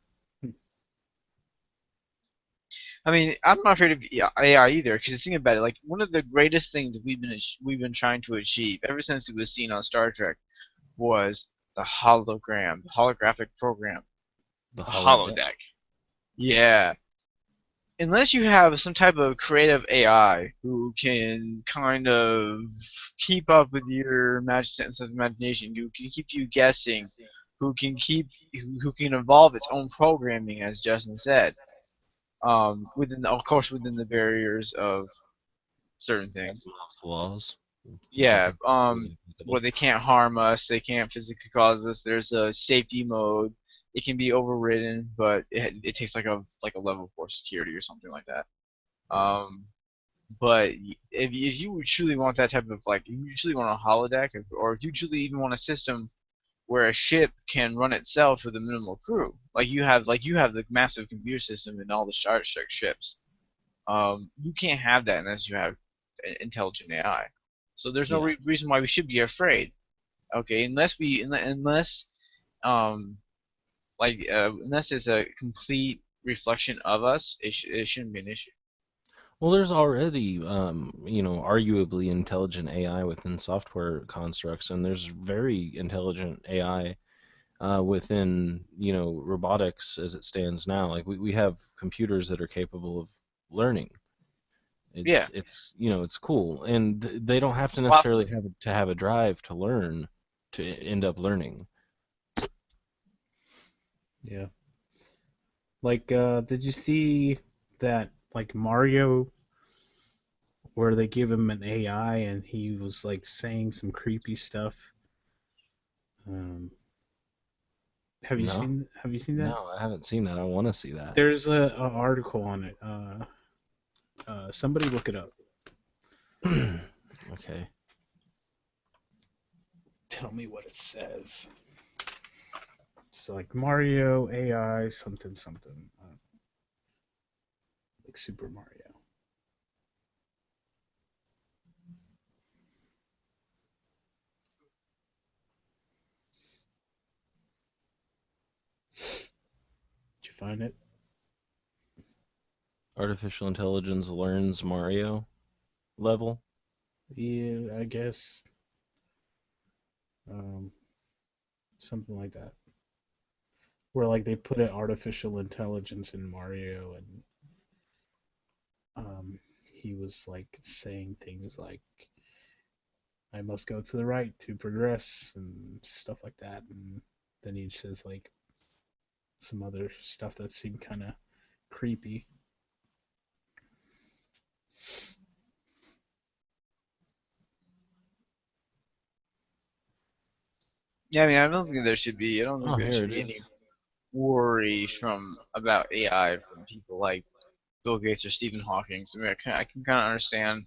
I mean, I'm not afraid of AI either, because think about it, like one of the greatest things we've been trying to achieve ever since it was seen on Star Trek was the hologram, the holographic program, The the holodeck. holodeck. Yeah, unless you have some type of creative AI who can kind of keep up with your sense of imagination, who can keep you guessing, who can evolve its own programming, as Justin said, within of course within the barriers of certain things. Loves laws, which I Yeah, think is really where applicable. they can't harm us, they can't physically cause us. There's a safety mode. It can be overridden, but it takes like a level 4 security or something like that. Yeah. Um, but if you truly want that type of like, if you truly want a holodeck, or if you truly even want a system where a ship can run itself with a minimal crew, like you have the massive computer system in all the Star Trek ships. You can't have that unless you have intelligent AI. So there's no Yeah. reason why we should be afraid. Okay, unless um unless it's a complete reflection of us, it shouldn't be an issue. Well, there's already, arguably intelligent AI within software constructs, and there's very intelligent AI within, robotics as it stands now. Like we have computers that are capable of learning. Yeah. It's cool, and they don't have to Well, necessarily have a drive to learn to end up learning. Yeah. Like, did you see that like Mario where they give him an AI and he was like saying some creepy stuff? Um, No, have you seen that? no, I haven't seen that. I want to see that. There's a article on it. Somebody look it up. Okay. Tell me what it says. It's like Mario AI something something, like Super Mario. Did you find it? Artificial intelligence learns Mario level. Yeah, I guess um, something like that. Where like they put an artificial intelligence in Mario, and he was like saying things like, "I must go to the right to progress" and stuff like that. And then he says like some other stuff that seemed kind of creepy. Yeah, I mean, I don't think there should be. I don't think Oh, there here should it be is. any worry from about AI from people like Bill Gates or Stephen Hawking. So I mean, I can kind of understand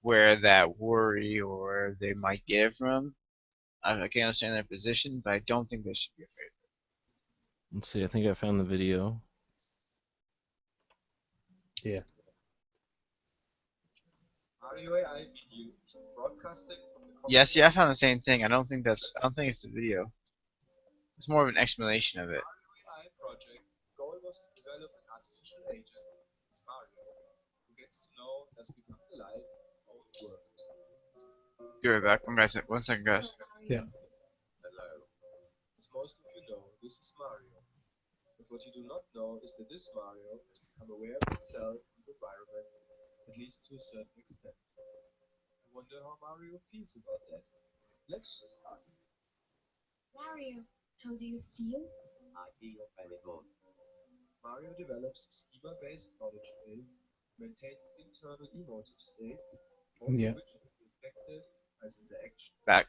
where that worry or where they might get it from. I can understand their position, but I don't think they should be afraid. Let's see. I think I found the video. Yeah. Yes, yeah, I found the same thing. I don't think that's. I don't think it's the video. It's more of an explanation of it. Be right back. One second, guys. Yeah. Yeah. Back.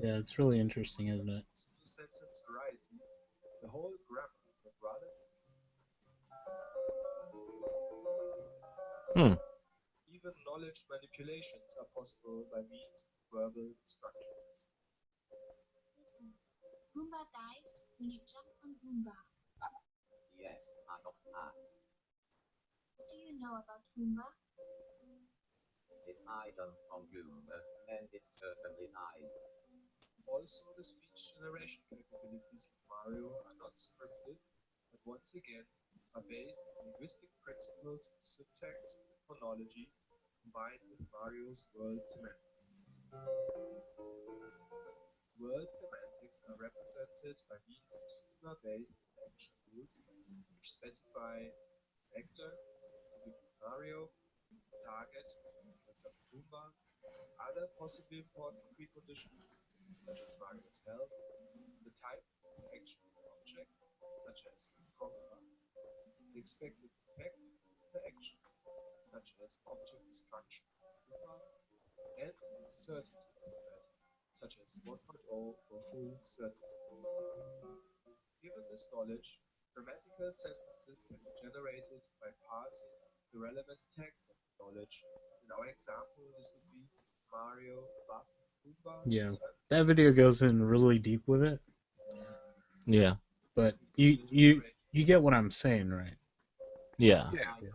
Yeah, it's really interesting, isn't it? Hmm. Yeah. That video goes in really deep with it, Yeah. but you get what I'm saying, right? Yeah. Yeah. Yeah.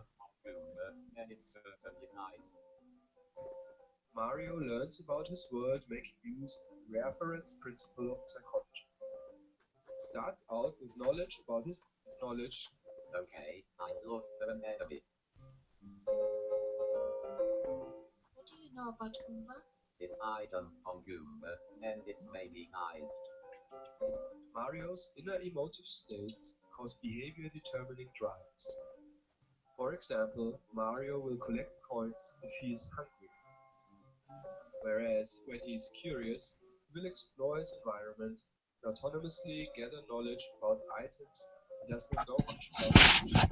Mario's inner emotive states cause behavior determining drives. For example, Mario will collect coins if he is hungry, whereas when he is curious, he will explore his environment and autonomously gather knowledge about items he does not know much about yet.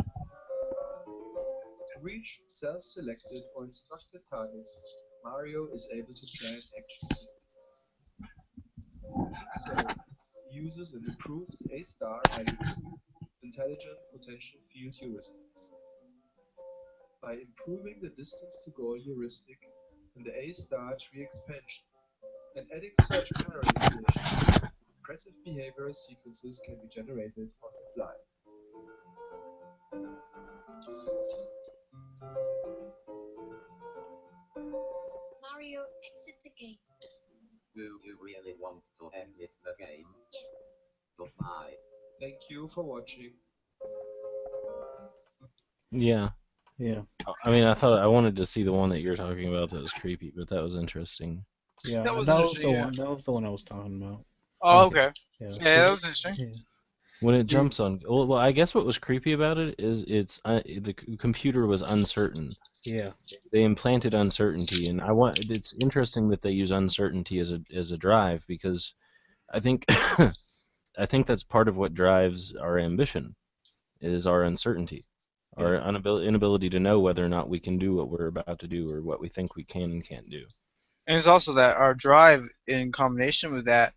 To reach self-selected or instructed targets, Mario is able to plan action sequences. To do so, he uses an improved A-star algorithm, intelligent potential field heuristics. By improving the distance to goal heuristic and the A-star tree expansion, and adding search parallelization, impressive behavioral sequences can be generated on the fly. Mario, exit the game. Do you really want to exit the game? Yes. Goodbye. Thank you for watching. Yeah. Yeah. I mean, I wanted to see the one that you're talking about that was creepy, but that was interesting. Yeah. That was That was interesting. the Yeah. one. That was the one I was talking about. Oh, Okay. okay. Yeah. Yeah, that was interesting. Yeah. When it Dude. jumps on, well, I guess what was creepy about it is the computer was uncertain. Yeah. They implanted uncertainty, and it's interesting that they use uncertainty as a drive because I think I think that's part of what drives our ambition is our uncertainty, our inability to know whether or not we can do what we're about to do or what we think we can and can't do. And it's also that our drive in combination with that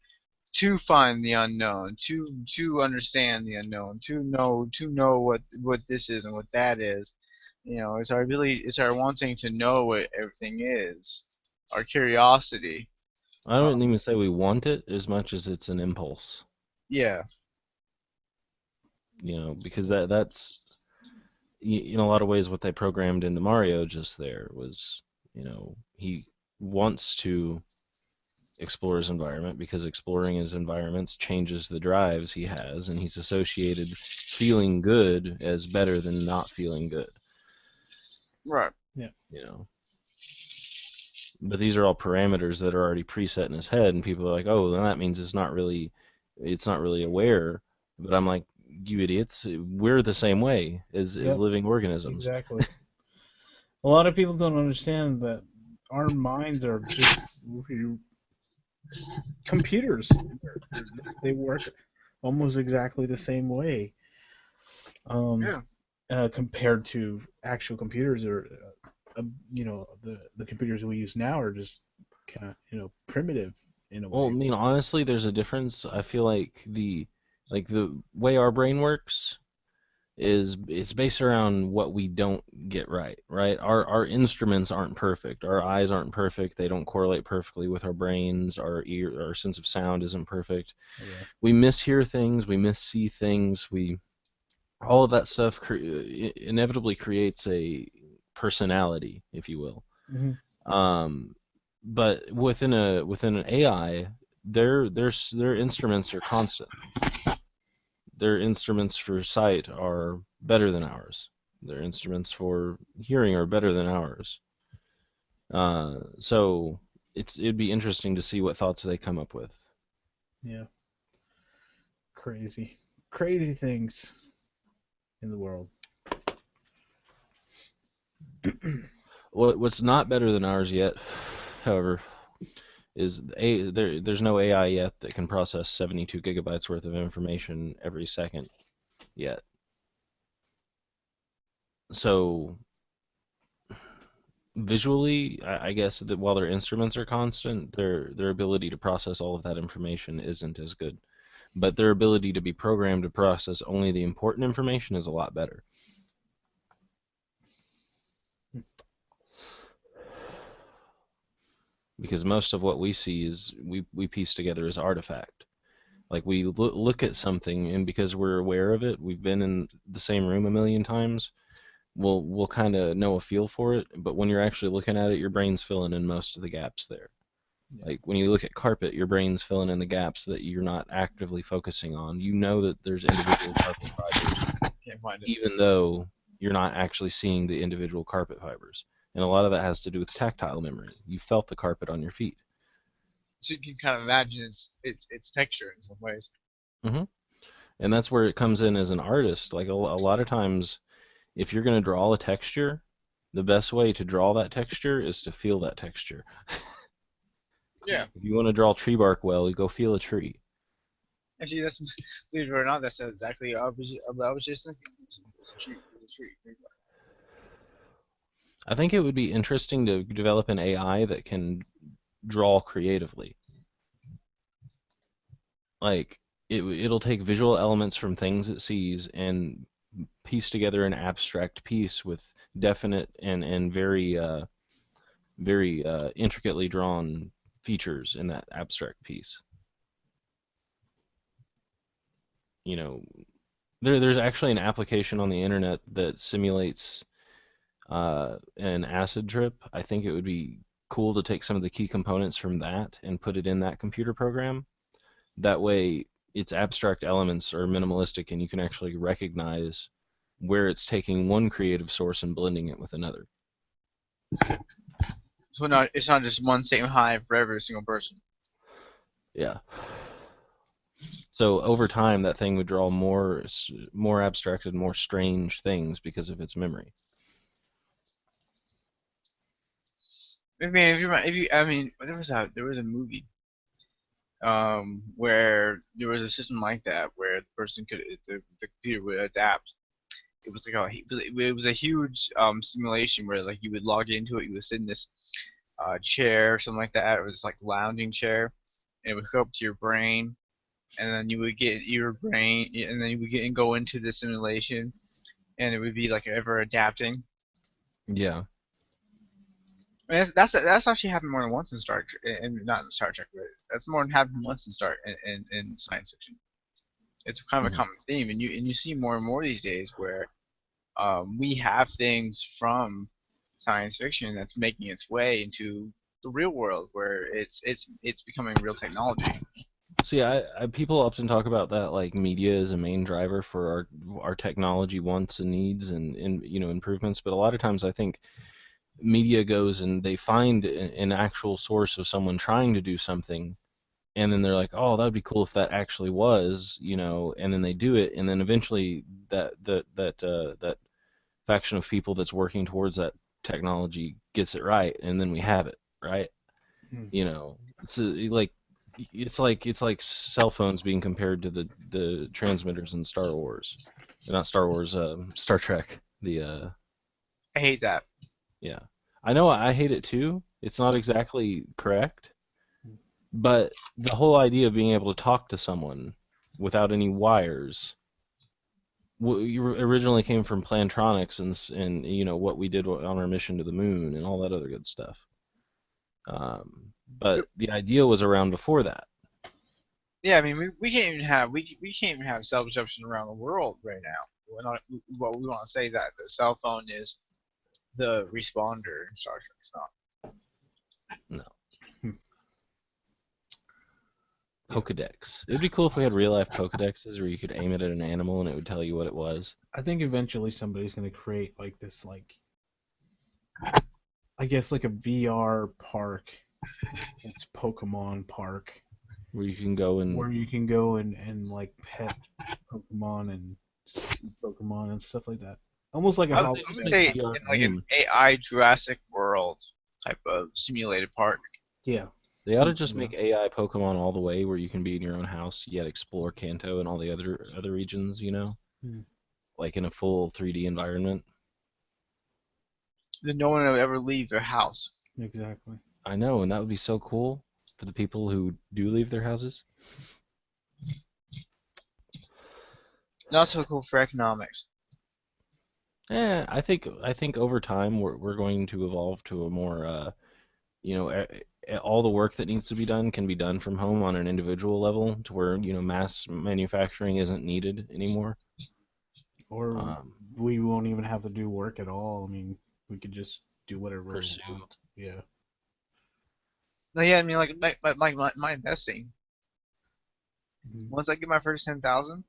to find the unknown, to understand the unknown, to know what this is and what that is. It's our ability, it's our wanting to know what everything is, our curiosity. I don't Um, even say we want it as much as it's an impulse, yeah, because that's in a lot of ways what they programmed into Mario just there was, he wants to explore his environment because exploring his environments changes the drives he has, and he's associated feeling good as better than not feeling good. right. Yeah. But these are all parameters that are already preset in his head, and people are like, "Oh, then that means it's not really aware." But I'm like, "You idiots! We're the same way as Yep. living organisms." Exactly. A lot of people don't understand that our minds are just computers. They work almost exactly the same way. Yeah. Compared to actual computers, or the computers we use now are just kind of primitive in a Well, I way. mean, honestly, there's a difference. I feel like the way our brain works is it's based around what we don't get right, right? Our instruments aren't perfect. Our eyes aren't perfect. They don't correlate perfectly with our brains. Our sense of sound isn't perfect. Yeah. We mishear things, we missee things, we all of that stuff inevitably creates a personality, if you will. Hmm. Um, but within an AI, their instruments are constant. Their instruments for sight are better than ours. Their instruments for hearing are better than ours. So it'd be interesting to see what thoughts they come up with. Yeah. Crazy things in the world. What's not better than ours yet, however, is there's no AI yet that can process 72 gigabytes worth of information every second yet. So visually, I guess that while their instruments are constant, their ability to process all of that information isn't as good. But their ability to be programmed to process only the important information is a lot better. Because most of what we see is we piece together as artifact. Like we look at something, and because we're aware of it, we've been in the same room a million times. We'll kind of know a feel for it, but when you're actually looking at it, your brain's filling in most of the gaps there. Yeah. Like when you look at carpet, your brain's filling in the gaps that you're not actively focusing on. You know that there's individual carpet fibers, Can't find it. even though you're not actually seeing the individual carpet fibers. And a lot of that has to do with tactile memory. You felt the carpet on your feet. So you can kind of imagine its texture in some ways. Hmm. And that's where it comes in as an artist. Like a lot of times, if you're going to draw a texture, the best way to draw that texture is to feel that texture. Yeah. If you want to draw tree bark well, you go feel a tree. And see, that's believe it or not, that's exactly I was just thinking. It's a treat. It's a treat. I think it would be interesting to develop an AI that can draw creatively. Like it'll take visual elements from things it sees and piece together an abstract piece with definite and very intricately drawn features in that abstract piece. You know, there's actually an application on the internet that simulates an acid trip. I think it would be cool to take some of the key components from that and put it in that computer program. That way, its abstract elements are minimalistic and you can actually recognize where it's taking one creative source and blending it with another. So it's not just one same high for every single person. Yeah. So over time, that thing would draw more abstracted, more strange things because of its memory. I mean, I mean, there was a movie, where there was a system like that where the computer would adapt. It was like it was a huge simulation where like you would log into it, you would sit in this chair or something like that. It was like a lounging chair, and it would hook up to your brain, and then you would get your brain, and then you would get and go into the simulation, and it would be like ever adapting. Yeah. I mean, that's actually happened more than once in Star Trek, and not in Star Trek, but that's more than happened once in science fiction. It's kind of a Mhm. common theme, and you see more and more these days where we have things from science fiction that's making its way into the real world, where it's becoming real technology. See, people often talk about that like media is a main driver for our technology wants and needs and improvements, but a lot of times I think media goes and they find an actual source of someone trying to do something, and then they're like, oh, that would be cool if that actually was, and then they do it, and then eventually that faction of people that's working towards that technology gets it right, and then we have it, right? Hmm. It's it's like cell phones being compared to the transmitters in Star Wars, not Star Wars, Star Trek. I hate that. Yeah, I know I hate it too. It's not exactly correct, but the whole idea of being able to talk to someone without any wires originally came from Plantronics and what we did on our mission to the moon and all that other good stuff. But the idea was around before that. Yeah, I mean, we can't even have we can't even have cell reception around the world right now. What we want to say that the cell phone is the responder in Star Trek. It's not. No. Hmm. Yeah. Pokedex. It'd be cool if we had real life Pokedexes where you could aim it at an animal and it would tell you what it was. I think eventually somebody's gonna create like this, like I guess like a VR park. It's Pokemon Park, Where you can go where and you can go and like pet Pokemon and see Pokemon and stuff like that. Almost like a I would holodeck. say VR in like an game. AI Jurassic World type of simulated park. Yeah. They ought to just make AI Pokemon all the way where you can be in your own house yet explore Kanto and all the other regions. Hmm. Like in a full 3D environment. Then no one would ever leave their house. Exactly. I know, and that would be so cool for the people who do leave their houses. Not so cool for economics. I think over time we're going to evolve to a more all the work that needs to be done can be done from home on an individual level to where mass manufacturing isn't needed anymore. Or Um, we won't even have to do work at all. I mean, we could just do whatever we pursue. want. Yeah. No, yeah, I mean like my investing. Mhm. Once I get my first 10,000,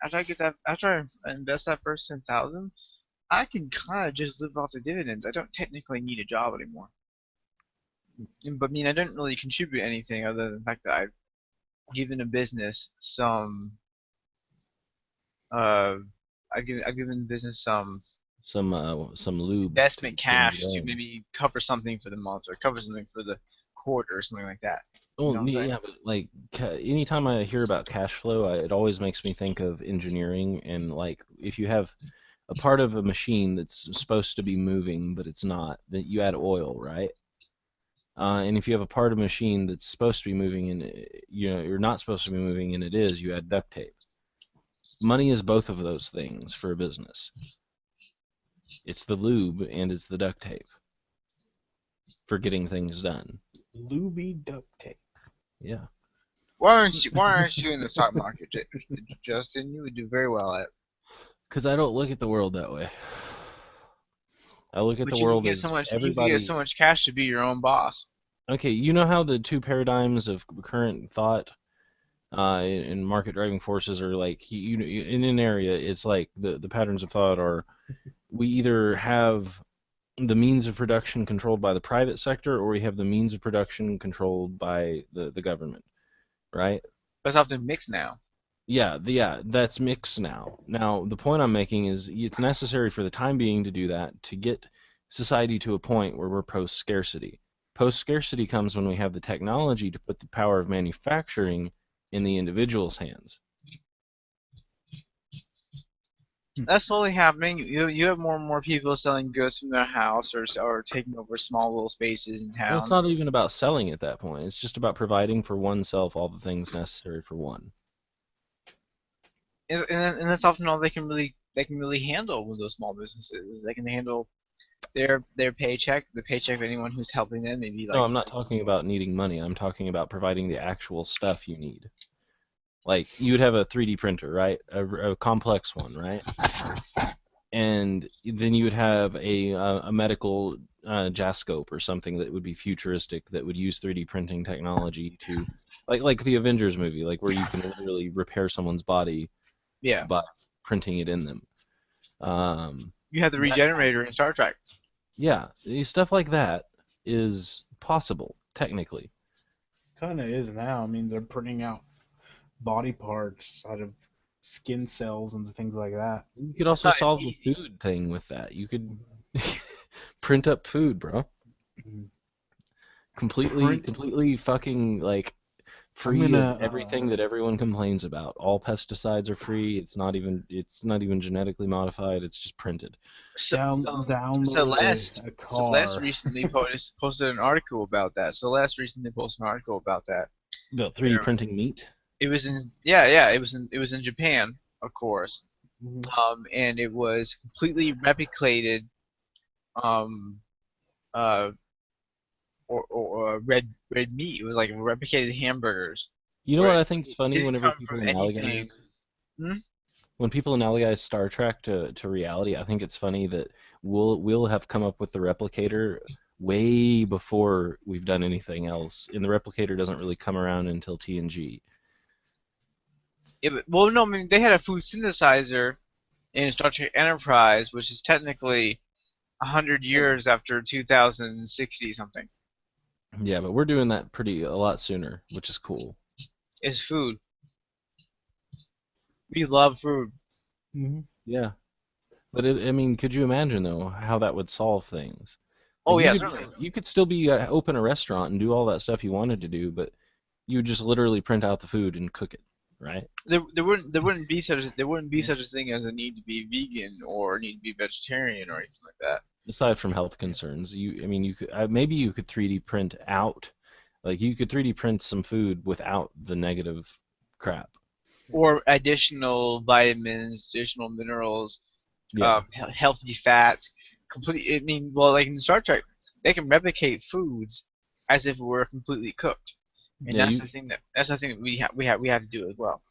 after I invest that first 10,000, I can kind of just live off the dividends. I don't technically need a job anymore. But I mean, I didn't really contribute anything other than the fact that I've given a business uh, I've given the business some lube to investment get things cash to going. maybe cover something for the month or cover something for the quarter or something like that. You Well, know what I'm saying? yeah, but like anytime I hear about cash flow, it always makes me think of engineering and like if you have a part of a machine that's supposed to be moving but it's not, then you add oil, right? And if you have a part of a machine that's supposed to be moving and you're not supposed to be moving and it is, you add duct tape. Money is both of those things for a business. It's the lube and it's the duct tape for getting things done. Luby duct tape. Yeah. Why aren't you in the stock market, Justin? You would do very well at it. Because I don't look at the world that way. I look at the But you could world get so as much everybody. cash to be your own boss. Okay, you know how the two paradigms of current thought and market driving forces are like in an area, it's like the patterns of thought are we either have the means of production controlled by the private sector or we have the means of production controlled by the government, right? That's often mixed now. Yeah, that's mixed now. Now, the point I'm making is it's necessary for the time being to do that to get society to a point where we're post scarcity. Post scarcity comes when we have the technology to put the power of manufacturing in the individual's hands. That's slowly happening. You have more and more people selling goods from their house or taking over small little spaces in Well, it's towns. not even about selling at that point. It's just about providing for oneself all the things necessary for one. And that's often all they can really handle with those small businesses. They can handle their paycheck, the paycheck of anyone who's helping them, maybe No, like I'm not talking about needing money. I'm talking about providing the actual stuff you need. Like you'd have a 3D printer, right? A complex one, right? And then you would have a medical jascope or something that would be futuristic that would use 3D printing technology to like the Avengers movie, like where you can literally repair someone's body yeah. by printing it in them. You have the That kind of regenerator in Star Trek. yeah, stuff like that is possible technically. Kind of is now. I mean, they're printing out body parts out of skin cells and things like that. You could It's also not as solve the easy. food thing with that. You could print up food, bro. Mm. Completely, Print. completely fucking like I'm free of gonna. everything that everyone complains about. All pesticides are free. It's not even genetically modified. It's just printed. So, Download a Celeste car. recently posted an article about that. Celeste recently posted an article about that. About 3D Where printing meat. it was in yeah, it was in Japan, of course. Mhm. And it was completely replicated um uh red meat. It was like replicated hamburgers You know where what I think is it funny didn't whenever come from people anything. analogize Hmm? when people analogize Star Trek to reality, I think it's funny that we'll have come up with the replicator way before we've done anything else, and the replicator doesn't really come around until TNG. Well, no, I mean they had a food synthesizer in Star Trek Enterprise, which is technically 100 years after 2060 something. Yeah, but we're doing that a lot sooner, which is cool. Is food. We love food. Mhm. Yeah, but I mean, could you imagine though how that would solve things? Like Oh yeah, certainly. you could still be open a restaurant and do all that stuff you wanted to do, but you would just literally print out the food and cook it, right? There wouldn't be such a thing as a need to be vegan or need to be vegetarian or anything like that. Aside from health concerns, I mean, you could maybe you could 3D print out, like you could 3D print some food without the negative crap. Or additional vitamins, additional minerals, Yeah, healthy fats. Complete. I mean, well, like in Star Trek, they can replicate foods as if it were completely cooked, and yeah, that's the thing that we have to do as well.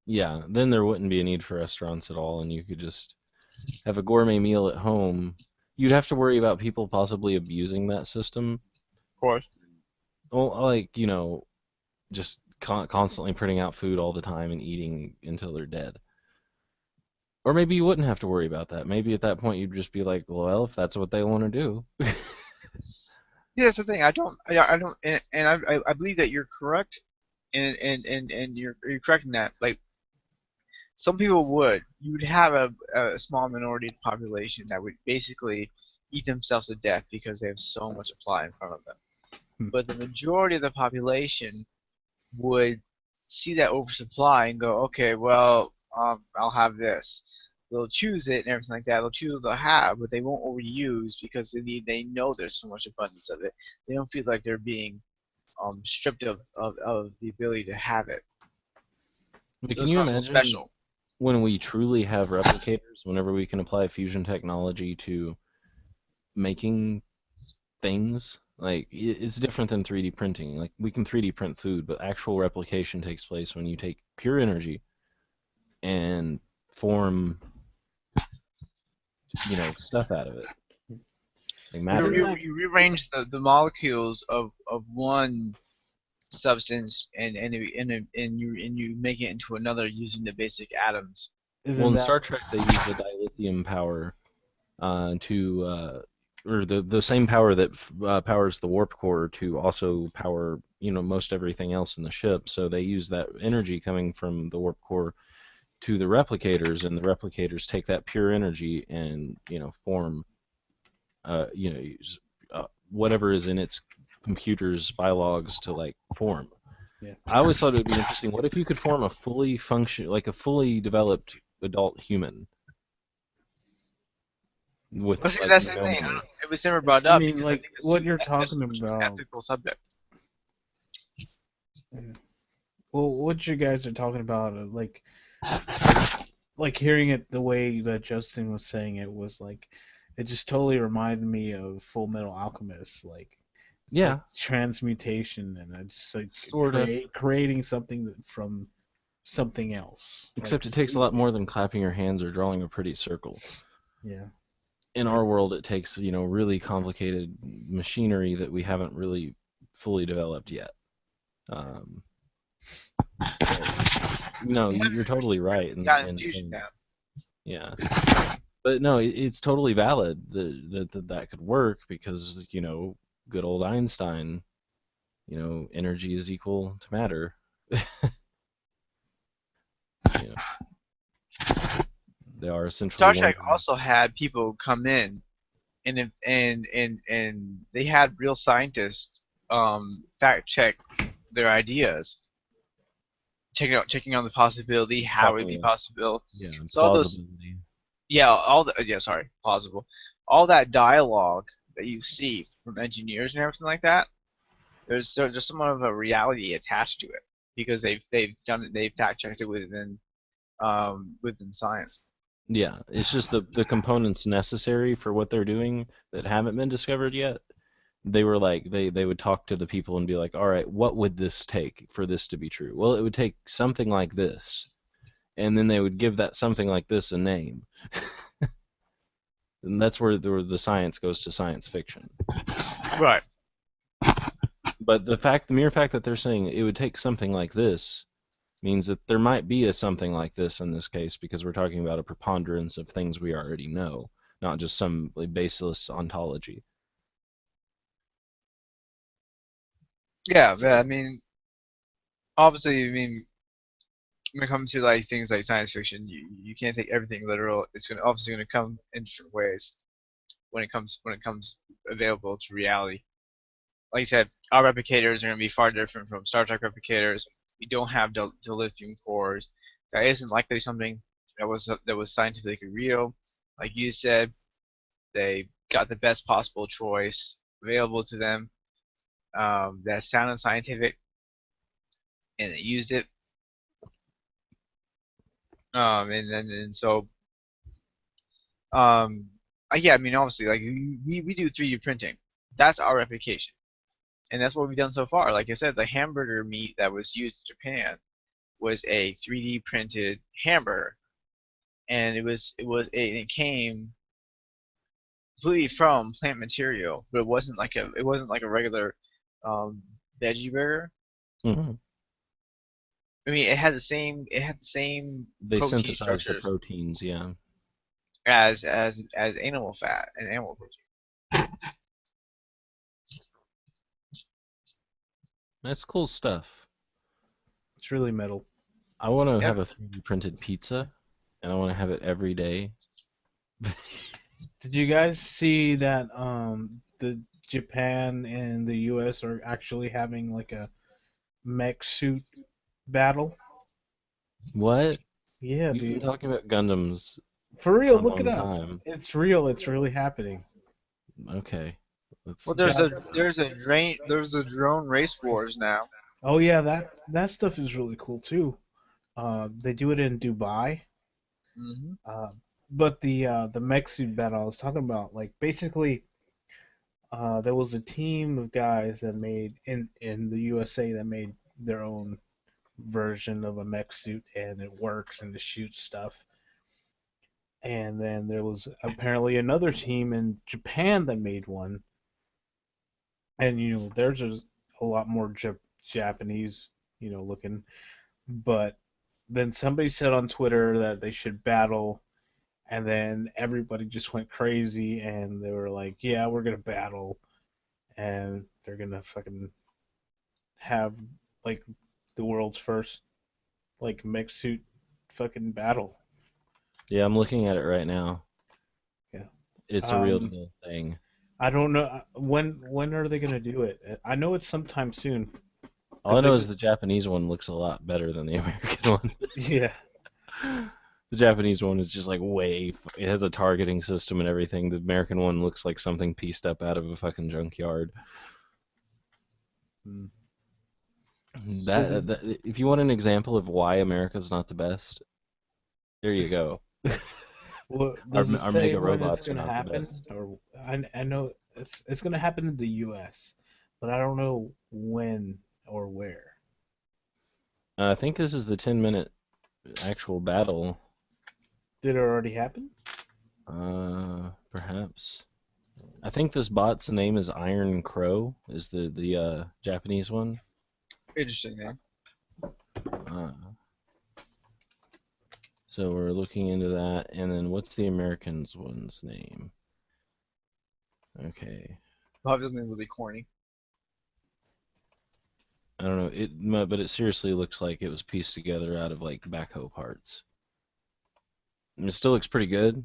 yeah. Then there wouldn't be a need for restaurants at all, and you could just have a gourmet meal at home. You'd have to worry about people possibly abusing that system. Of course. Well, like, just constantly printing out food all the time and eating until they're dead. Or maybe you wouldn't have to worry about that. Maybe at that point you'd just be like, well, if that's what they want to do. Yeah, that's the thing. I don't, and I believe that you're correct, and you're correct in that. Like some people would, you would have a small minority of the population that would basically eat themselves to death because they have so much supply in front of them. Hmm. But the majority of the population would see that oversupply and go, okay, well, I'll have this. They'll choose it and everything like that. They'll choose what they'll have, but they won't overuse because they know there's so much abundance of it. They don't feel like they're being stripped of the ability to have it. But So can it's you not so imagine special. when we truly have replicators, whenever we can apply fusion technology to making things? Like it's different than 3D printing. Like we can 3D print food, but actual replication takes place when you take pure energy and form, stuff out of it, like You, Isn't matter. you, that you rearrange the molecules of one substance and you make it into another using the basic atoms. Well, isn't in that Star Trek, they use the dilithium power or the same power that powers the warp core to also power, most everything else in the ship. So they use that energy coming from the warp core to the replicators, and the replicators take that pure energy and form, use, whatever is in its computer's bylogs to like form. yeah. I always thought it would be interesting. What if you could form a fully developed adult human with But see, like that's the no thing. memory? It was never brought I up mean, because I like think what you're that's talking too much of an about. ethical subject. Well, what you guys are talking about, like hearing it the way that Justin was saying it was like, it just totally reminded me of Full Metal Alchemist. Like it's like Yeah, transmutation and just like sorta. creating something from something else. Like Except it takes a lot more than clapping your hands or drawing a pretty circle. yeah, In our world, it takes, really complicated machinery that we haven't really fully developed yet. Um, but no, We you're totally right, got and infusion now. yeah. But no, it's totally valid that could work because, good old Einstein, energy is equal to matter. You know, they are essentially Star one. Trek also had people come in and they had real scientists fact check their ideas, checking on the possibility, how it would be Yeah, possible. yeah, So all those, plausibility. yeah, sorry, plausible. All that dialogue that you see from engineers and everything like that, there's somewhat of a reality attached to it because they've fact checked it within science. Yeah, it's just the components necessary for what they're doing that haven't been discovered yet. They were like they would talk to the people and be like, all right, what would this take for this to be true? Well, it would take something like this, and then they would give that something like this a name, and that's where the science goes to science fiction. Right. But the mere fact that they're saying it would take something like this means that there might be a something like this in this case because we're talking about a preponderance of things we already know, not just some like, baseless ontology. Yeah, but I So mean, obviously, I mean, when it comes to like things like science fiction, you can't take everything literal. It's gonna come in different ways when it comes available to reality. Like you said, our replicators are gonna be far different from Star Trek replicators. We don't have dilithium cores. That isn't likely something that was scientifically real. Like you said, they got the best possible choice available to them. That sounded scientific, and they used it. And so Um, yeah, I mean, obviously, like we do 3D printing. That's our replication, and that's what we've done so far. Like I said, the hamburger meat that was used in Japan was a 3D printed hamburger, and it came completely from plant material, but it wasn't like a regular um, veggie burger. mhm. I mean, it had the same They protein synthesize the structures proteins, yeah. as animal fat and animal protein. That's cool stuff. It's really metal. I want to Yep. have a 3D printed pizza, and I want to have it every day. Did you guys see that the Japan and the US are actually having like a mech suit battle? What? Yeah, We've been dude. talking about Gundams For for real, a look it long up. time. It's real. It's really happening. Okay. Well, Let's there's a drone race wars now. Oh yeah, that stuff is really cool too. They do it in Dubai. Hmm. Uh, but the mech suit battle I was talking about, like basically, there was a team of guys that made in the USA that made their own version of a mech suit, and it works and it shoots stuff. And then there was apparently another team in Japan that made one, and theirs is a lot more Japanese, looking. But then somebody said on Twitter that they should battle, and then everybody just went crazy, and they were like, "Yeah, we're gonna battle," and they're gonna fucking have like the world's first like mech suit fucking battle. Yeah, I'm looking at it right now. Yeah. It's a real Um, deal thing. I don't know when are they gonna do it. I know it's sometime soon All because I they know is just the Japanese one looks a lot better than the American one. yeah. The Japanese one is just like it has a targeting system and everything. The American one looks like something pieced up out of a fucking junkyard. Mm. This is That if you want an example of why America's not the best, there you go. what Our does it our say mega when it's robots are gonna not the happen? best. Or I know it's gonna happen in the U.S., but I don't know when or where. I think this is the 10-minute actual battle. Did it already happen? Perhaps. I think this bot's name is Iron Crow, is the Japanese one. Interesting name. Uh, so we're looking into that, and then what's the Americans one's name? Okay, Obviously really corny. I don't know but it seriously looks like it was pieced together out of like backhoe parts. And it still looks pretty good,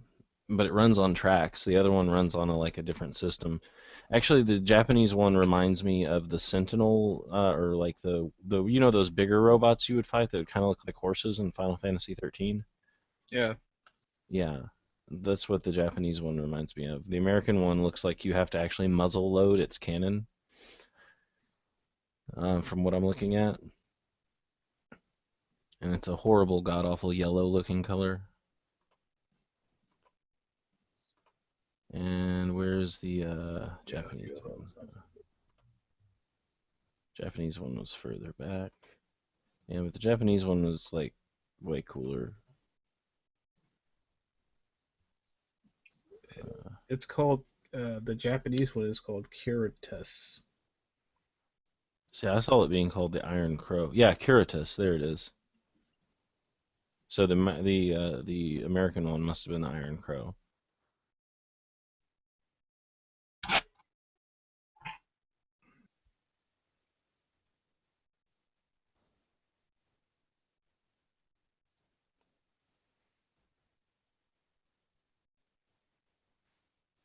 but it runs on tracks. The other one runs on like a different system. Actually, the Japanese one reminds me of the Sentinel, or like the those bigger robots you would fight that would kind of look like horses in Final Fantasy 13. Yeah. Yeah, that's what the Japanese one reminds me of. The American one looks like you have to actually muzzle load its cannon, from what I'm looking at, and it's a horrible, god awful yellow looking color. And where's the Japanese one? Japanese one was further back. Yeah, but the Japanese one was like way cooler. It's called the Japanese one is called Curitas. See, I saw it being called the Iron Crow. Yeah, Curitas. There it is. So the American one must have been the Iron Crow.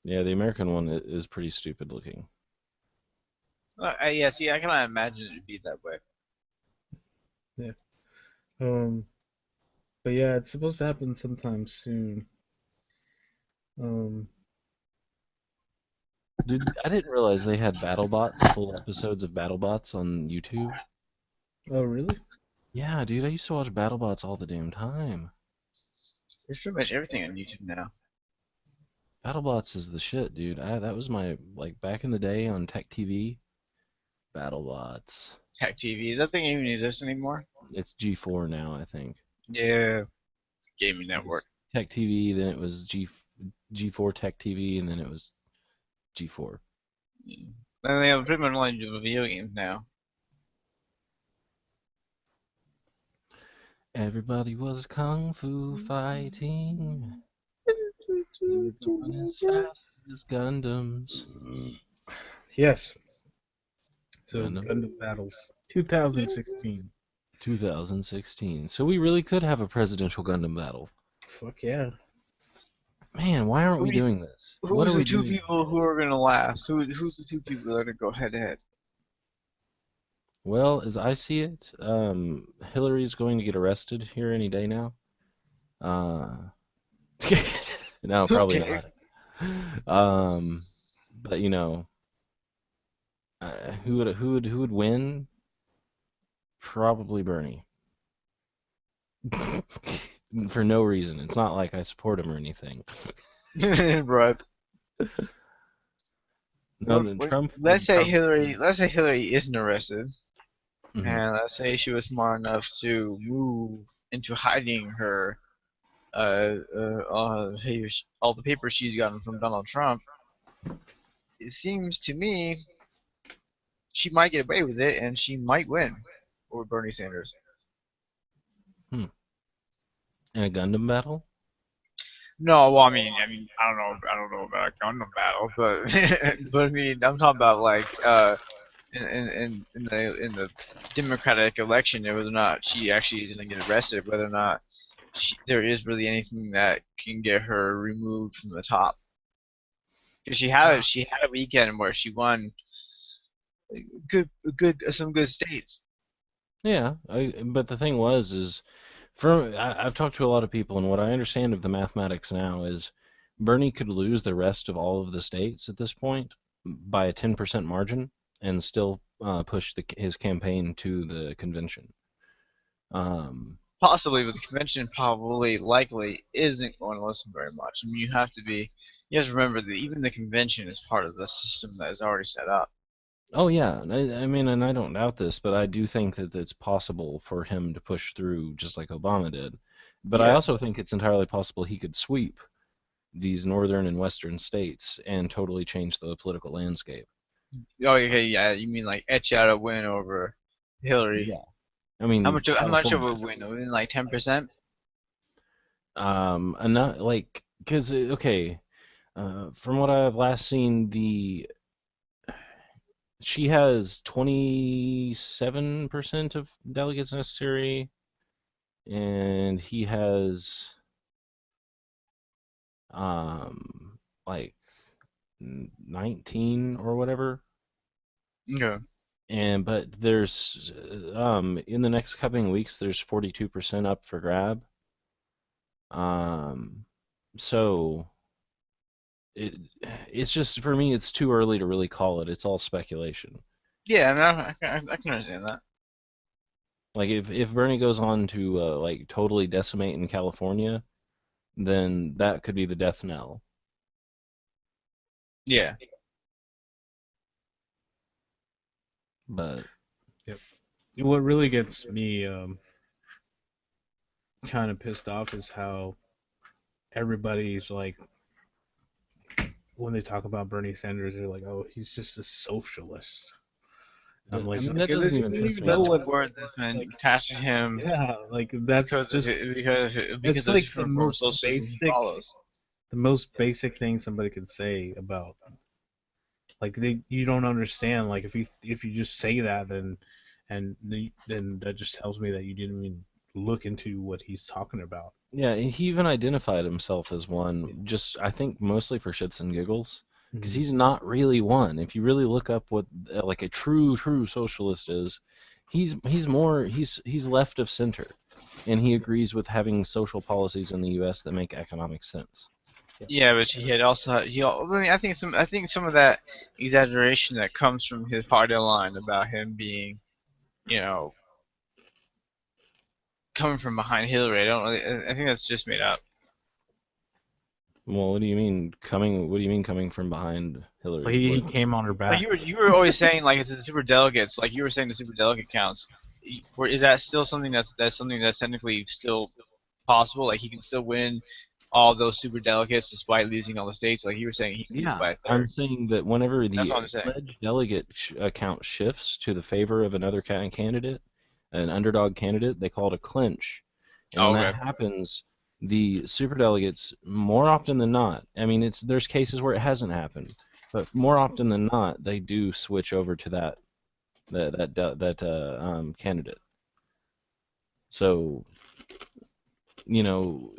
Yeah, the American one is pretty stupid looking. Yeah. See, I cannot imagine it'd be that way. Yeah. Um. But yeah, it's supposed to happen sometime soon. Um. Dude, I didn't realize they had BattleBots, full episodes of BattleBots on YouTube. Oh really? Yeah, dude, I used to watch BattleBots all the damn time. There's pretty much everything on YouTube now. BattleBots is the shit, dude. That was my like back in the day on Tech TV. BattleBots. Tech TV. Does that thing even exist anymore? It's G4 now, I think. Yeah. Gaming It network. was Tech TV, then it was G4 Tech TV, and then it was G4. Yeah. And they have pretty much only do video games now. Everybody was kung fu fighting. They were going as fast as Gundams. Yes. So Gundam. Gundam Battles 2016. 2016. So we really could have a presidential Gundam battle. Fuck yeah. Man, why aren't we Who do you, doing this? What who's are the we two doing? people who are gonna last? Who's the two people that are gonna go head to head? Well, as I see it, Hillary's going to get arrested here any day now. Uh, no, probably Okay. not. Um, but you know, who would win? Probably Bernie. For no reason. It's not like I support him or anything. Right. No, no, Trump. Let's say Trump. Hillary isn't arrested, Mhm. and let's say she was smart enough to move into hiding her all the papers she's gotten from Donald Trump. It seems to me she might get away with it, and she might win over Bernie Sanders. Hmm. In a Gundam battle? No, well, I don't know about a Gundam battle, but but I mean, I'm talking about like in the Democratic election, whether or not she actually is going to get arrested, whether or not there is really anything that can get her removed from the top. Because she had a weekend where she won some good states. Yeah, but the thing is I've talked to a lot of people, and what I understand of the mathematics now is Bernie could lose the rest of all of the states at this point by a 10% margin and still push his campaign to the convention. Um, Possibly, but the convention probably likely isn't going to listen very much. I mean, you have to remember that even the convention is part of the system that is already set up. oh yeah, I mean, and I don't doubt this, but I do think that it's possible for him to push through just like Obama did. But I Yeah. also think it's entirely possible he could sweep these northern and western states and totally change the political landscape. Oh, okay, yeah. You mean like etch out a win over Hillary? Yeah. I mean, How much of California. a win? A win like 10%? Enough, like, because, okay, from what I've last seen, she has 27% of delegates necessary, and he has, like, 19 or whatever. Okay. And but there's in the next coming weeks there's 42% up for grab. Um, so it it's just for me it's too early to really call it. It's all speculation. Yeah, I can understand that. Like if Bernie goes on to like totally decimate in California, then that could be the death knell. Yeah. But Yep. What really gets me kind of pissed off is how everybody's like, when they talk about Bernie Sanders, they're like, "Oh, he's just a socialist." I'm I like, mean that doesn't you even don't piss even me know That's off. a what, word that's been like, attached to him yeah, like that's because of just because it's of the like different form of socialism he follows. the most basic thing somebody could say about, like, you don't understand, like, if you just say that, then that just tells me that you didn't even look into what he's talking about. Yeah, he even identified himself as Yeah. one, just I think mostly for shits and giggles, because Mhm. he's not really one. If you really look up what like a true socialist is, he's left of center, and he agrees with having social policies in the U.S. that make economic sense. Yep. Yeah, but I mean, I think some of that exaggeration that comes from his party line about him being, you know, coming from behind Hillary. I don't really. I think that's just made up. Well, what do you mean coming? What do you mean coming from behind But Hillary? he What? came on her Like back. you were always saying like it's the super delegates. Like you were saying the super delegate counts. Is that still something that's something that's technically still possible? Like he can still win all those super delegates despite losing all the states. Like you were saying, he can lose Yeah, by a I'm third. saying that whenever That's the what I'm saying. pledged delegate account shifts to the favor of another candidate, an underdog candidate, they call it a clinch. And when Oh, that okay. happens, the superdelegates, more often than not, I mean, there's cases where it hasn't happened, but more often than not, they do switch over to that that candidate. So, you know,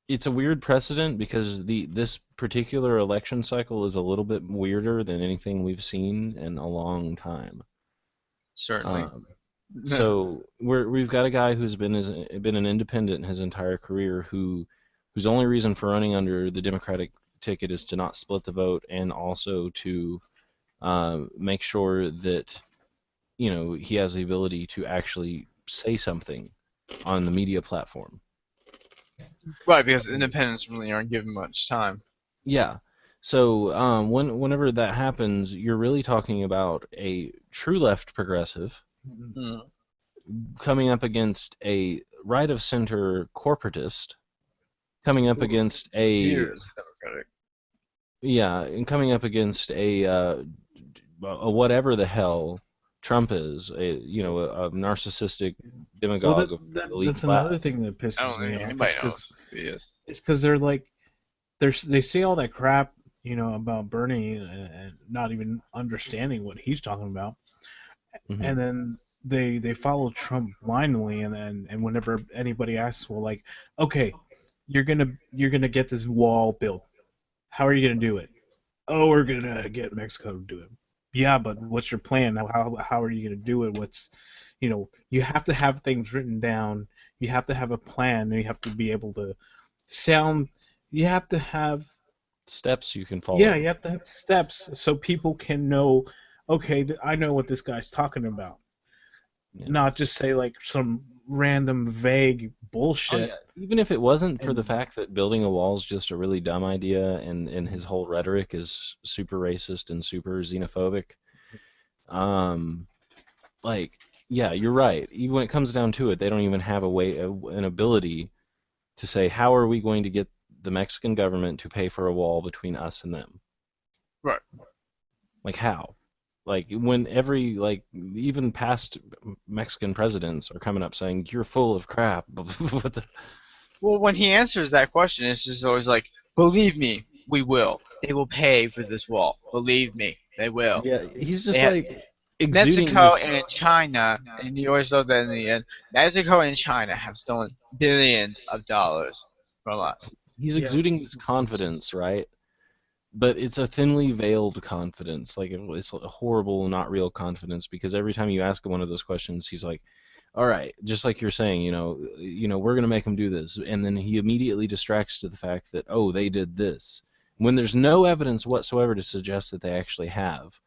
it's a weird precedent because this particular election cycle is a little bit weirder than anything we've seen in a long time. Certainly. Um, so we've got a guy who's been an independent his entire career whose only reason for running under the Democratic ticket is to not split the vote and also to make sure that he has the ability to actually say something on the media platform. Right, because independents really aren't given much time. Yeah. So whenever that happens, you're really talking about a true left progressive Mm. coming up against a right of center corporatist, coming up against Years Democratic. and coming up against a whatever the hell Trump is, a narcissistic Well, demagogue of the elite that's another class. thing that I pisses don't me think off. anybody knows who he is. It's because they're like they say all that crap, about Bernie and not even understanding what he's talking about, Hmm. and then they follow Trump blindly, and whenever anybody asks, well, like, okay, you're gonna get this wall built. How are you gonna do it? Oh, we're gonna get Mexico to do it. Yeah, but what's your plan? How are you gonna do it? You have to have things written down. You have to have a plan, and you have to be able to sound. You have to have Steps you can Yeah, follow. you have to have steps so people can know. Okay, I know what this guy's talking about. Yeah. Not just say like some random vague Oh bullshit. yeah. Even if it wasn't for the And fact that building a wall is just a really dumb idea and his whole rhetoric is super racist and super xenophobic, um, like, yeah, you're right. Even when it comes down to it, they don't even have an ability to say, how are we going to get the Mexican government to pay for a wall between us and them? Right. Like, how? Like, when like, even past Mexican presidents are coming up saying, you're full of crap. What the? Well, when he answers that question, it's just always like, "Believe me, we will. They will pay for this wall. Believe me, they will." Yeah, he's They just ha- like exuding Mexico this. and China, and you always know that in the end, Mexico and China have stolen billions of dollars from us. He's yeah, exuding this confidence, right? But it's a thinly veiled confidence. Like, it's a horrible, not real confidence because every time you ask him one of those questions, he's like, "All right," just like you're saying, we're gonna make them do this, and then he immediately distracts to the fact that, oh, they did this, when there's no evidence whatsoever to suggest that they actually have.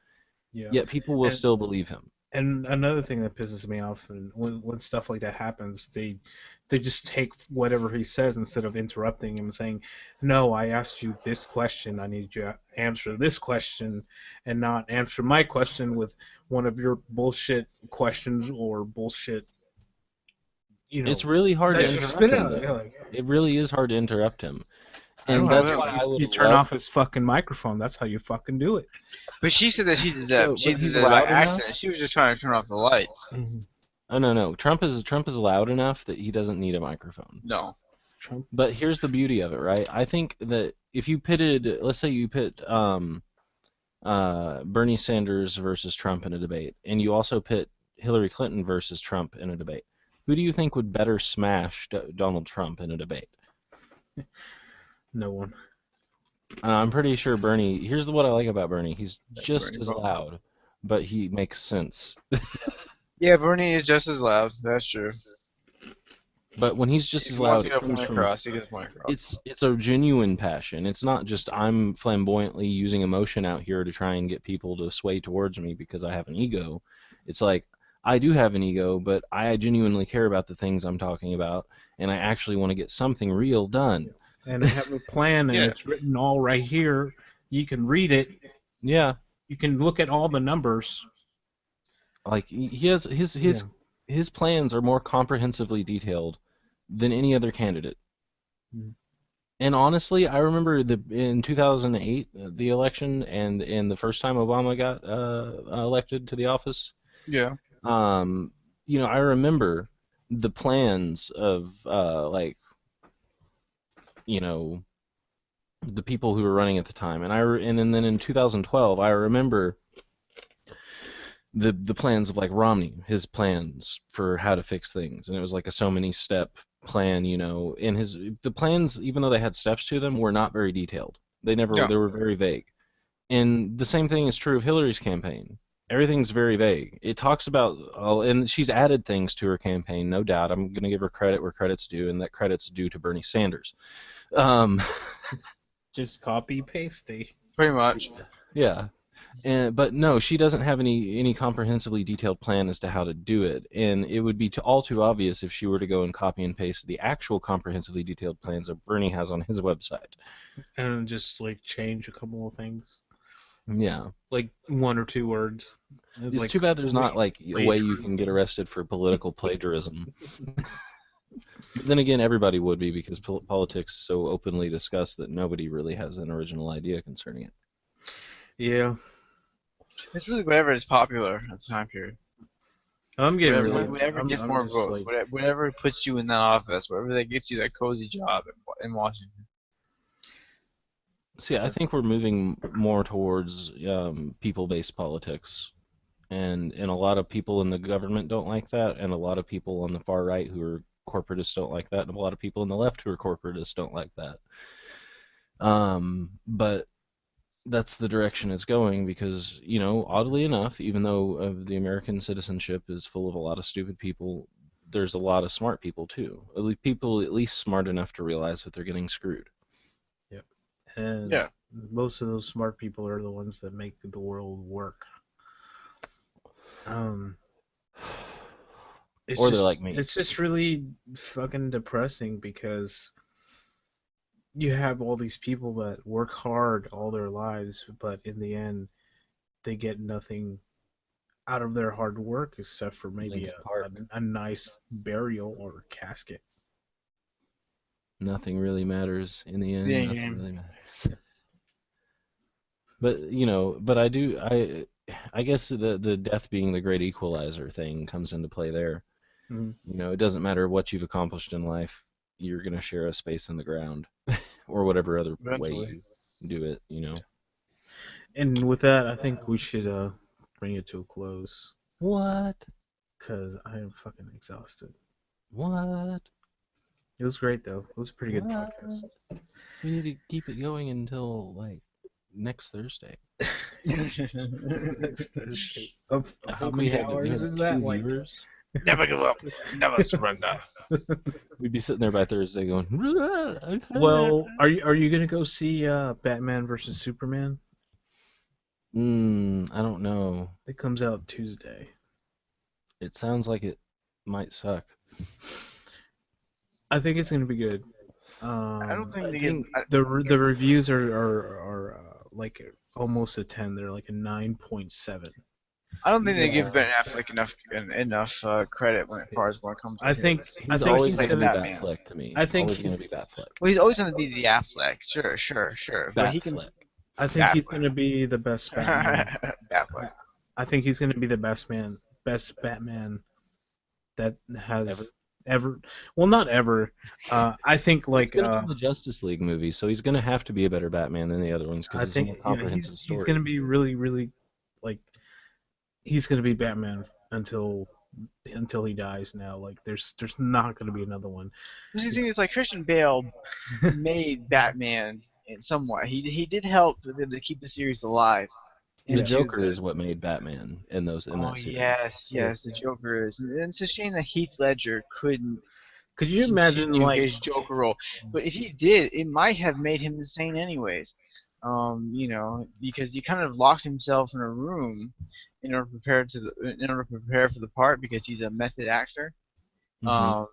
yeah. Yet people will And still believe him. and another thing that pisses me off, and when stuff like that happens, they just take whatever he says instead of interrupting him and saying, "No, I asked you this question. I need you to answer this question, and not answer my question with one of your bullshit questions or bullshit, It's really hard to that you interrupt spit him, out." Yeah, though. like, It really is hard to interrupt him, I and don't know. that's Well, why I would You turn love. off his fucking microphone. That's how you fucking do it. but she said that she did that. So, She but did he's that by loud enough. accident. She was just trying to turn off the lights. Oh no, no. Trump is loud enough that he doesn't need a microphone. No. Trump. But here's the beauty of it, right? I think that if you pitted, let's say you pit Bernie Sanders versus Trump in a debate, and you also pit Hillary Clinton versus Trump in a debate, who do you think would better smash Donald Trump in a debate? No one. I'm pretty sure Bernie. Here's what I like about Bernie. He's just Bernie as Bro- loud, but he makes sense. Yeah, Bernie is just as loud. That's true. But when he's just If as he wants loud, to it get a comes point from across, he gets a point across. it's a genuine passion. It's not just I'm flamboyantly using emotion out here to try and get people to sway towards me because I have an ego. It's like I do have an ego, but I genuinely care about the things I'm talking about, and I actually want to get something real done. And I have a plan, and Yeah. it's written all right here. You can read it. Yeah, You can look at all the numbers. like he has his plans are more comprehensively detailed than any other candidate. Mm. And honestly, I remember in 2008, the election, and the first time Obama got elected to the office. Yeah. I remember the plans of you know, the people who were running at the time, and then in 2012, I remember the plans of like Romney, his plans for how to fix things, and it was like a so many step plan, and the plans, even though they had steps to them, were not very detailed. No. They were very vague. And the same thing is true of Hillary's campaign. Everything's very vague. It talks about, and she's added things to her campaign, no doubt. I'm going to give her credit where credit's due, and that credit's due to Bernie Sanders. Um, Just copy pasty. Pretty much. yeah. But no, she doesn't have any comprehensively detailed plan as to how to do it, and it would be all too obvious if she were to go and copy and paste the actual comprehensively detailed plans that Bernie has on his website. And just like change a couple of things. Yeah. Like 1 or 2 words. It's like, too bad there's not like a way you true. can get arrested for political plagiarism. But then again, everybody would be, because politics is so openly discussed that nobody really has an original idea concerning it. Yeah. It's really whatever is popular at the time period. I'm getting Whatever, really. whatever gets I'm more just votes, like, whatever puts you in that office, whatever that gets you that cozy job in Washington. See, I think we're moving more towards people-based politics, and a lot of people in the government don't like that, and a lot of people on the far right who are corporatists don't like that, and a lot of people on the left who are corporatists don't like that. But that's the direction it's going, because, oddly enough, even though the American citizenship is full of a lot of stupid people, there's a lot of smart people too. People at least smart enough to realize that they're getting screwed. yep. And Yeah. most of those smart people are the ones that make the world work. It's Or just, they're like me. It's just really fucking depressing, because you have all these people that work hard all their lives, but in the end, they get nothing out of their hard work except for maybe Linkin Park. a nice burial or casket. Nothing really matters in the end. The Nothing endgame. really matters. But I guess the death being the great equalizer thing comes into play there. Mhm. It doesn't matter what you've accomplished in life, you're gonna share a space in the ground, or whatever other way Eventually. you do it. And with that, I think we should bring it to a close, What? because I am fucking exhausted. What? It was great though. It was a pretty good What? podcast. We need to keep it going until like next Thursday. Next Thursday. Of I how think many we hours had is that? 2 Like, viewers. Never give up. Never surrender. We'd be sitting there by Thursday going, well, are you gonna go see Batman versus Superman? I don't know. It comes out Tuesday. It sounds like it might suck. I think it's gonna be good. I don't think I they think get. The reviews are like almost a 10. They're like a 9.7. I don't think they give Yeah. Ben Affleck enough credit as far as when it comes to I think his. he's think always he's going to be gonna- Batman. Batfleck to me. I think always he's- going to be Batfleck. Well, he's always going to be the Affleck. Sure. But he can. Batfleck. I think he's Batfleck. gonna be the best Batman. Batfleck. I think he's gonna be the best Batman that has ever. Well, not ever. I think like He's going to do the Justice League movie, so he's going to have to be a better Batman than the other ones, because I it's a more think comprehensive story. he's gonna be really like he's gonna be Batman until he dies. Now, like there's not gonna be another one. The thing is, like Christian Bale made Batman in somewhat. He did help with him to keep the series alive. The into Joker the- is what made Batman in that series. yes, the Joker is. And it's a shame that Heath Ledger couldn't Could you imagine continue like his Joker role. But if he did, it might have made him insane anyways. Because he kind of locked himself in a room in order to prepare for the part, because he's a method actor. Mhm.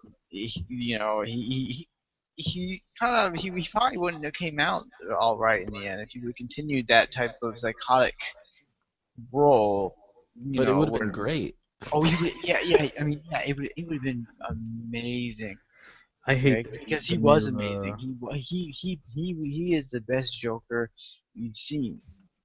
He probably wouldn't have came out all right in the end if he would have continued that type of psychotic role. But it would have been great. Oh, yeah. I mean, yeah, it would have been amazing. I hate Because the he was new, amazing. He is the best Joker we've seen.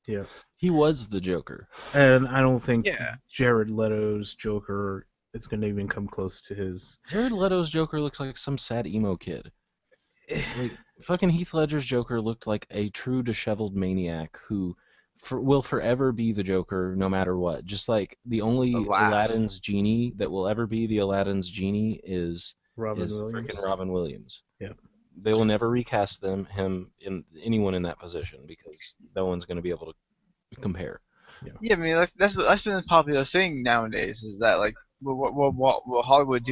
Yeah, He was the Joker. and I don't think Yeah. Jared Leto's Joker is gonna even come close to his. Jared Leto's Joker looks like some sad emo kid. Like, fucking Heath Ledger's Joker looked like a true disheveled maniac who will forever be the Joker no matter what. Just like the The only laugh. Aladdin's genie that will ever be the Aladdin's genie Robin is Williams. freaking Robin Williams. Yeah. They will never recast him in anyone in that position because no one's going to be able to compare. Yeah, I mean that's been a popular thing nowadays. Is that like what Hollywood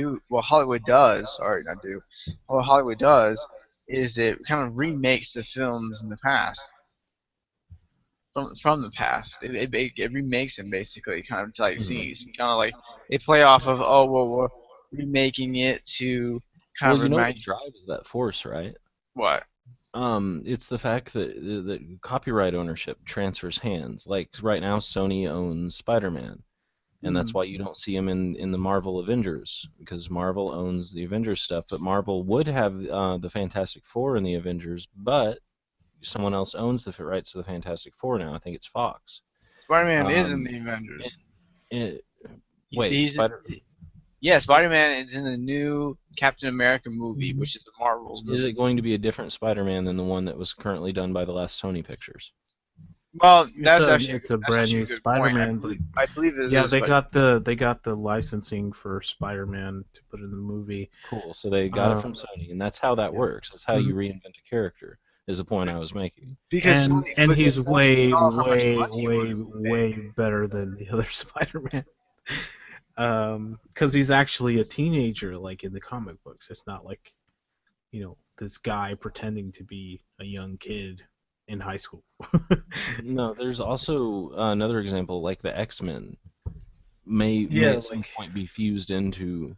does, or not do, what Hollywood does is it kind of remakes the films in the past from the past. It remakes them basically, kind of like scenes, kind of like they play off of we're remaking it to kind Well, of you know remind what you drives that force, right? what. It's the fact that copyright ownership transfers hands. Like right now, Sony owns Spider-Man, and that's Mm. why you don't see him in the Marvel Avengers because Marvel owns the Avengers stuff. But Marvel would have the Fantastic Four in the Avengers, but someone else owns the rights to the Fantastic Four now. I think it's Fox. Spider-Man is in Um, the it, Avengers. it, He's, wait, he's Spider Yeah, Spider-Man is in the new Captain America movie, Mhm. which is a Marvel's is it movie. going to be a different Spider-Man than the one that was currently done by the last Sony pictures? Well, It's a that's brand actually new a good point. Spider-Man, but I believe it yeah, is, but they got the licensing for Spider-Man to put in the movie. Cool. So they got it from Um, Sony, and that's how that yeah. works. That's how Mhm. you reinvent a character. Is the point I was making. because And he's Sony way, saw how much way, money it way, would way make. better than the other Spider-Man. Because he's actually a teenager, like in the comic books. It's not like, this guy pretending to be a young kid in high school. No, there's also another example, like the X-Men may Yeah, at some point be fused into,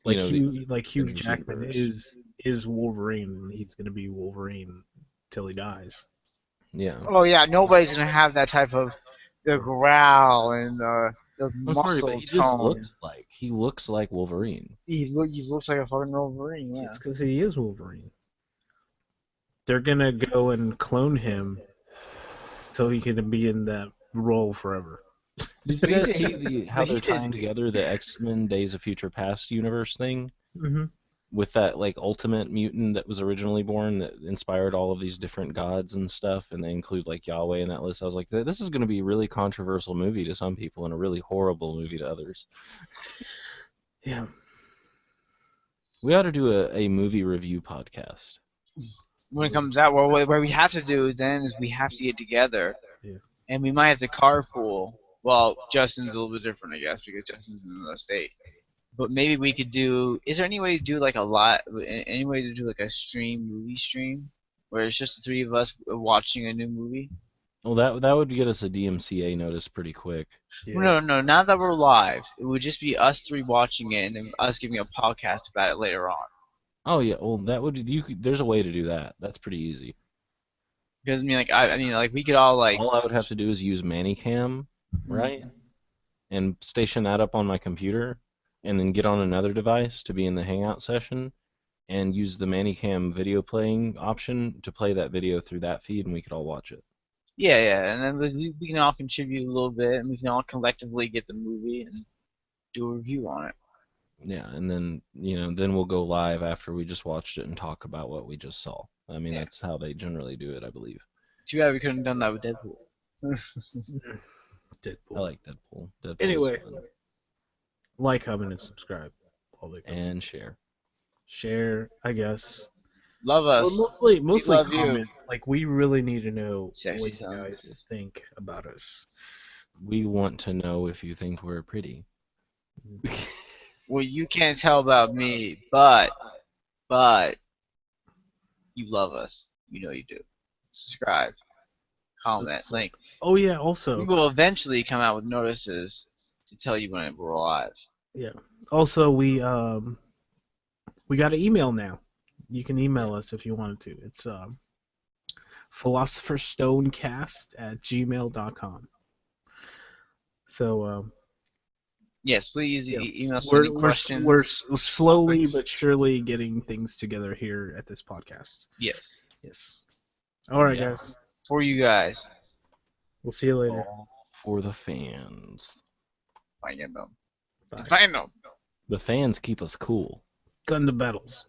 like the Hugh Avengers Jackman universe. is Wolverine, and he's gonna be Wolverine till he dies. Yeah. Oh yeah, nobody's gonna have that type of the growl and the I'm sorry, but muscle he just tone. looks like Wolverine. He looks like a fucking Wolverine. Yeah. It's because he is Wolverine. They're gonna go and clone him so he can be in that role forever. Did you But guys see how but he they're did. tying together the X-Men Days of Future Past universe thing Mm-hmm. with that like ultimate mutant that was originally born that inspired all of these different gods and stuff, and they include like Yahweh in that list? I was like, this is going to be a really controversial movie to some people and a really horrible movie to others. Yeah. We ought to do a movie review podcast. When it comes out, well, what we have to do then is we have to get together, Yeah. and we might have to carpool. Well, Justin's a little bit different, I guess, because Justin's in another state. But maybe we could do. Is there any way to do like any way to do like a movie stream, where it's just the three of us watching a new movie? Well, that would get us a DMCA notice pretty quick. Yeah. No, not that we're live. It would just be us three watching it, and then us giving a podcast about it later on. Oh yeah, well there's a way to do that. That's pretty easy. Because I mean, we could all like. All I would have to do is use Manicam, right? And station that up on my computer, and then get on another device to be in the Hangout session, and use the Manicam video playing option to play that video through that feed, and we could all watch it. Yeah, and then we can all contribute a little bit, and we can all collectively get the movie and do a review on it. Yeah, and then then we'll go live after we just watched it and talk about what we just saw. I mean, Yeah. that's how they generally do it, I believe. Too bad we couldn't have done that with Deadpool. Deadpool. I like Deadpool. Deadpool Anyway. is fun. Like, comment, and subscribe. All that good stuff. And share. Share, I guess. Love us. Well, mostly love you. comment. Like, we really need to know Sexy what you son of guys bitches. think about us. We want to know if you think we're pretty. Well, you can't tell about me, but you love us. You know you do. Subscribe, comment, So- link. Oh yeah. We Also, will eventually come out with notices to tell you when we're live. we got an email now. You can email us if you wanted to. It's philosopherstonecast@gmail.com. So Yes, please yeah, email us with any we're questions. slowly topics. but surely getting things together here at this podcast. Yes, Yes. All right, Yeah. guys. for you guys. We'll see you later. All for the fans. Find them. Bye. Find them. The fans keep us cool. Gun to battles.